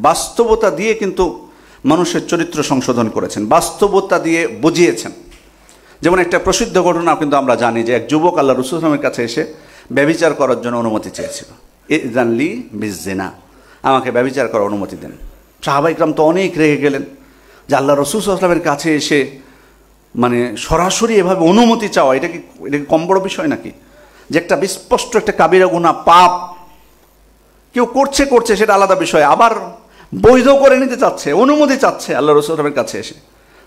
বাস্তবতা দিয়ে কিন্তু মানুষের চরিত্র সংশোধন করেছেন, বাস্তবতা দিয়ে বুঝিয়েছেন। যেমন একটা প্রসিদ্ধ ঘটনা কিন্তু আমরা জানি যে এক যুবক আল্লাহ রাসূল সাল্লাল্লাহু আলাইহি ওয়াসাল্লামের কাছে এসে ব্যভিচার করার জন্য অনুমতি চেয়েছিল। ইযযানলি বিজ্জিনা, আমাকে ব্যভিচার করার অনুমতি দেন। সাহাবা ইকরাম তো অনেক রেগে গেলেন যে আল্লাহ রাসূল সাল্লাল্লাহু আলাইহি ওয়াসাল্লামের কাছে এসে মানে সরাসরি এভাবে অনুমতি চাওয়া, এটা কি কম বড় বিষয় নাকি? যে একটা বিস্পষ্ট একটা কাবিরা গুনাহ, পাপ কেউ করছে সেটা আলাদা বিষয়, আবার বৈধ করে নিতে চাচ্ছে, অনুমতি চাচ্ছে আল্লাহ রাসূল সাল্লাল্লাহু আলাইহি ওয়াসাল্লামের কাছে এসে।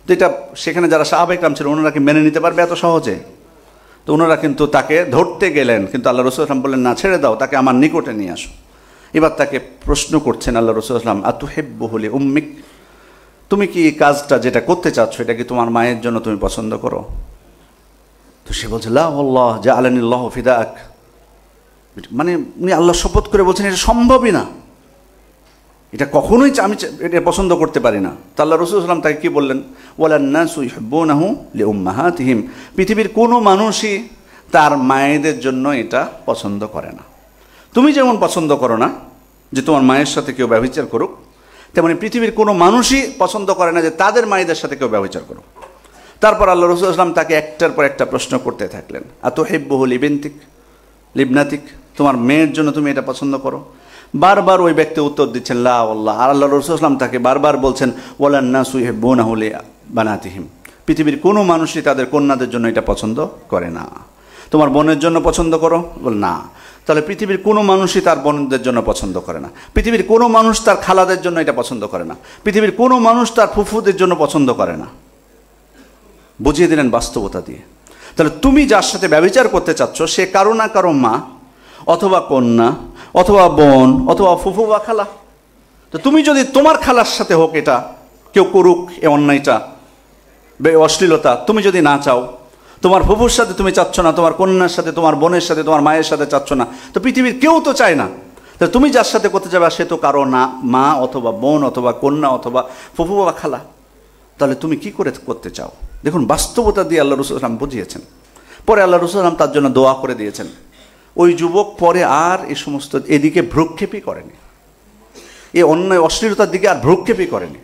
তো এটা সেখানে যারা সাহাবা ইকরাম ছিল ওনারা কি মেনে নিতে পারবে এত সহজে? তো ওনারা কিন্তু তাকে ধরতে গেলেন, কিন্তু আল্লাহ রাসূল সাল্লাল্লাহু আলাইহি ওয়াসাল্লাম বললেন না, ছেড়ে দাও, তাকে আমার নিকটে নিয়ে আসো। এবার তাকে প্রশ্ন করছেন আল্লাহ রাসূল সাল্লাল্লাহু আলাইহি ওয়াসাল্লাম, আতুহিব্বুহু লিউম্মিক, তুমি কি এই কাজটা যেটা করতে চাচ্ছ এটা কি তোমার মায়ের জন্য তুমি পছন্দ করো? তো সে বলছে লা ওয়াল্লাহ জাআলানিল্লাহু ফিদাক, মানে উনি আল্লাহ শপথ করে বলছেন এটা সম্ভবই না, এটা কখনোই আমি এটা পছন্দ করতে পারি না। তা আল্লাহ রাসূল সাল্লাল্লাহু আলাইহি ওয়াসাল্লাম তাকে কি বললেন? ওয়ালান নাসু ইউহিব্বুনাহু লিউম্মাহাতিহিম, পৃথিবীর কোনো মানুষই তার মায়েদের জন্য এটা পছন্দ করে না। তুমি যেমন পছন্দ করো না যে তোমার মায়ের সাথে কেউ ব্যভিচার করুক, তেমনি পৃথিবীর কোনো মানুষই পছন্দ করে না যে তাদের মায়েদের সাথে কেউ ব্যভিচার করুক। তারপর আল্লাহ রাসূল সাল্লাল্লাহু আলাইহি ওয়াসাল্লাম তাকে একটার পর একটা প্রশ্ন করতে থাকলেন, আতুহিব্বুহু লিবনাতিক, তোমার মেয়ের জন্য তুমি এটা পছন্দ করো? বারবার ওই ব্যক্তি উত্তর দিচ্ছেন লা ওয়াল্লাহ। আর আল্লাহ রাসূল সাল্লাল্লাহু আলাইহি ওয়াসাল্লাম তাকে বারবার বলছেন ওয়ালান নাসু ইউহিব্বুনাহু লিবানাতিহিম, পৃথিবীর কোনো মানুষই তাদের কন্যাদের জন্য এটা পছন্দ করে না। তোমার বোনের জন্য পছন্দ করো? বল না। তাহলে পৃথিবীর কোনো মানুষই তার বোনদের জন্য পছন্দ করে না, পৃথিবীর কোনো মানুষ তার খালাদের জন্য এটা পছন্দ করে না, পৃথিবীর কোনো মানুষ তার ফুফুদের জন্য পছন্দ করে না। বুঝিয়ে দিলেন বাস্তবতা দিয়ে। তাহলে তুমি যার সাথে ব্যভিচার করতে চাচ্ছ সে কারো না কারো মা অথবা কন্যা অথবা বোন অথবা ফুফু বা খালা। তো তুমি যদি তোমার খালার সাথে হোক এটা কেউ করুক এ অন্যায়টা, অশ্লীলতা, তুমি যদি না চাও, তোমার ফুফুর সাথে তুমি চাচ্ছ না, তোমার কন্যার সাথে, তোমার বোনের সাথে, তোমার মায়ের সাথে চাচ্ছ না, তো পৃথিবীর কেউ তো চায় না। তো তুমি যার সাথে করতে যাবে সে তো কারো না মা অথবা বোন অথবা কন্যা অথবা ফুফু বা খালা। তাহলে তুমি কি করে করতে চাও? দেখুন বাস্তবতা দিয়ে আল্লাহ রাসূল সাল্লাল্লাহু আলাইহি ওয়াসাল্লাম বুঝিয়েছেন। পরে আল্লাহ রাসূল সাল্লাল্লাহু আলাইহি ওয়াসাল্লাম তার জন্য দোয়া করে দিয়েছেন। ওই যুবক পরে আর এই সমস্ত এদিকে ভ্রুক্ষেপই করেনি, এই অন্যায় অশ্লীলতার দিকে আর ভ্রুক্ষেপই করেনি।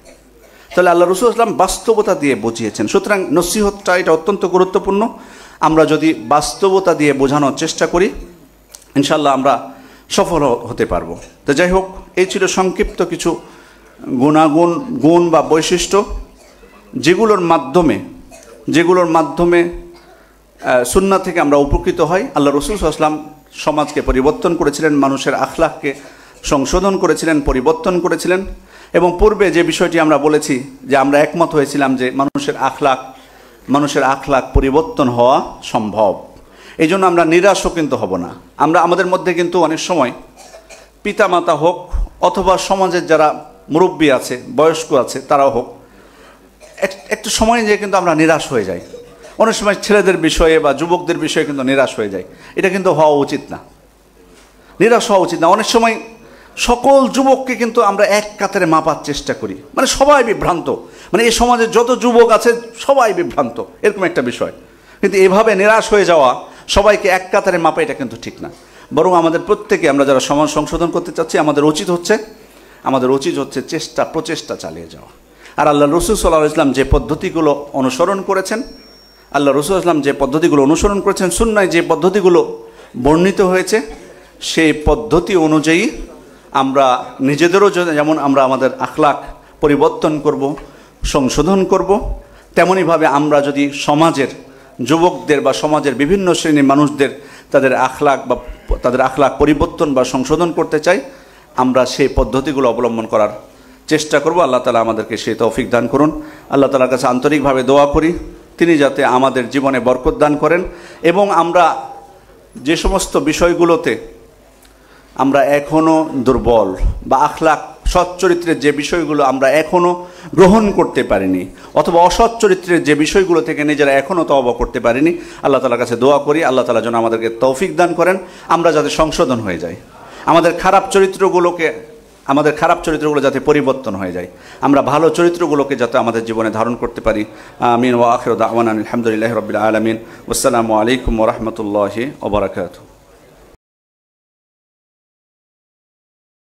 তাহলে আল্লাহ রাসূল সাল্লাল্লাহু আলাইহি ওয়াসাল্লাম বাস্তবতা দিয়ে বুঝিয়েছেন। সুতরাং নসিহতটা এটা অত্যন্ত গুরুত্বপূর্ণ। আমরা যদি বাস্তবতা দিয়ে বোঝানোর চেষ্টা করি ইনশাআল্লাহ আমরা সফল হতে পারবো। তো যাই হোক, এই ছিল সংক্ষিপ্ত কিছু গুণ বা বৈশিষ্ট্য যেগুলোর মাধ্যমে সুন্নাহ থেকে আমরা উপকৃত হই। আল্লাহ রাসূল সাল্লাল্লাহু আলাইহি ওয়াসাল্লাম সমাজকে পরিবর্তন করেছিলেন, মানুষের আখলাককে সংশোধন করেছিলেন, পরিবর্তন করেছিলেন। এবং পূর্বে যে বিষয়টি আমরা বলেছি যে আমরা একমত হয়েছিলাম যে মানুষের আখলাক পরিবর্তন হওয়া সম্ভব। এই জন্য আমরা নিরাশও কিন্তু হব না। আমাদের মধ্যে কিন্তু অনেক সময় পিতামাতা হোক অথবা সমাজের যারা মুরব্বী আছে, বয়স্ক আছে, তারাও হোক, একটু সময় যেয়ে কিন্তু আমরা নিরাশ হয়ে যাই। অনেক সময় ছেলেদের বিষয়ে বা যুবকদের বিষয়ে কিন্তু নিরাশ হয়ে যায়। এটা কিন্তু হওয়া উচিত না, নিরাশ হওয়া উচিত না। অনেক সময় সকল যুবককে কিন্তু আমরা এক কাতারে মাপার চেষ্টা করি, মানে সবাই বিভ্রান্ত, মানে এই সমাজে যত যুবক আছে সবাই বিভ্রান্ত, এরকম একটা বিষয়। কিন্তু এভাবে নিরাশ হয়ে যাওয়া, সবাইকে এক কাতারে মাপা, এটা কিন্তু ঠিক না। বরং আমাদের প্রত্যেকে আমরা যারা সমাজ সংশোধন করতে চাচ্ছি আমাদের উচিত হচ্ছে প্রচেষ্টা চালিয়ে যাওয়া। আর আল্লাহ রসুল সাল্লাল্লাহু আলাইহি ওয়াসাল্লাম যে পদ্ধতিগুলো অনুসরণ করেছেন সুন্নায় যে পদ্ধতিগুলো বর্ণিত হয়েছে সেই পদ্ধতি অনুযায়ী আমরা নিজেদেরও যেমন আমরা আমাদের আখলাক পরিবর্তন করব, সংশোধন করব, তেমনইভাবে আমরা যদি সমাজের যুবকদের বা সমাজের বিভিন্ন শ্রেণীর মানুষদের তাদের আখলাক পরিবর্তন বা সংশোধন করতে চাই, আমরা সেই পদ্ধতিগুলো অবলম্বন করার চেষ্টা করব। আল্লাহ তাআলা আমাদেরকে সেই তৌফিক দান করুন। আল্লাহ তাআলার কাছে আন্তরিকভাবে দোয়া করি তিনি যাতে আমাদের জীবনে বরকত দান করেন এবং আমরা যে সমস্ত বিষয়গুলোতে আমরা এখনও দুর্বল বা আখলাক সৎ চরিত্রের যে বিষয়গুলো আমরা এখনও গ্রহণ করতে পারিনি অথবা অসৎ চরিত্রের যে বিষয়গুলো থেকে নিজেরা এখনও তওবা করতে পারিনি, আল্লাহ তাআলার কাছে দোয়া করি আল্লাহ তাআলা যেন আমাদেরকে তৌফিক দান করেন, আমরা যাতে সংশোধন হয়ে যাই, আমাদের খারাপ চরিত্রগুলো যাতে পরিবর্তন হয়ে যায়, আমরা ভালো চরিত্রগুলোকে যাতে আমাদের জীবনে ধারণ করতে পারি। আমিন ওয়া আখিরু দাওয়ানা আলহামদুলিল্লাহি রাব্বিল আলামিন। আসসালামু আলাইকুম ওয়া রাহমাতুল্লাহি ওয়া বারাকাতুহু।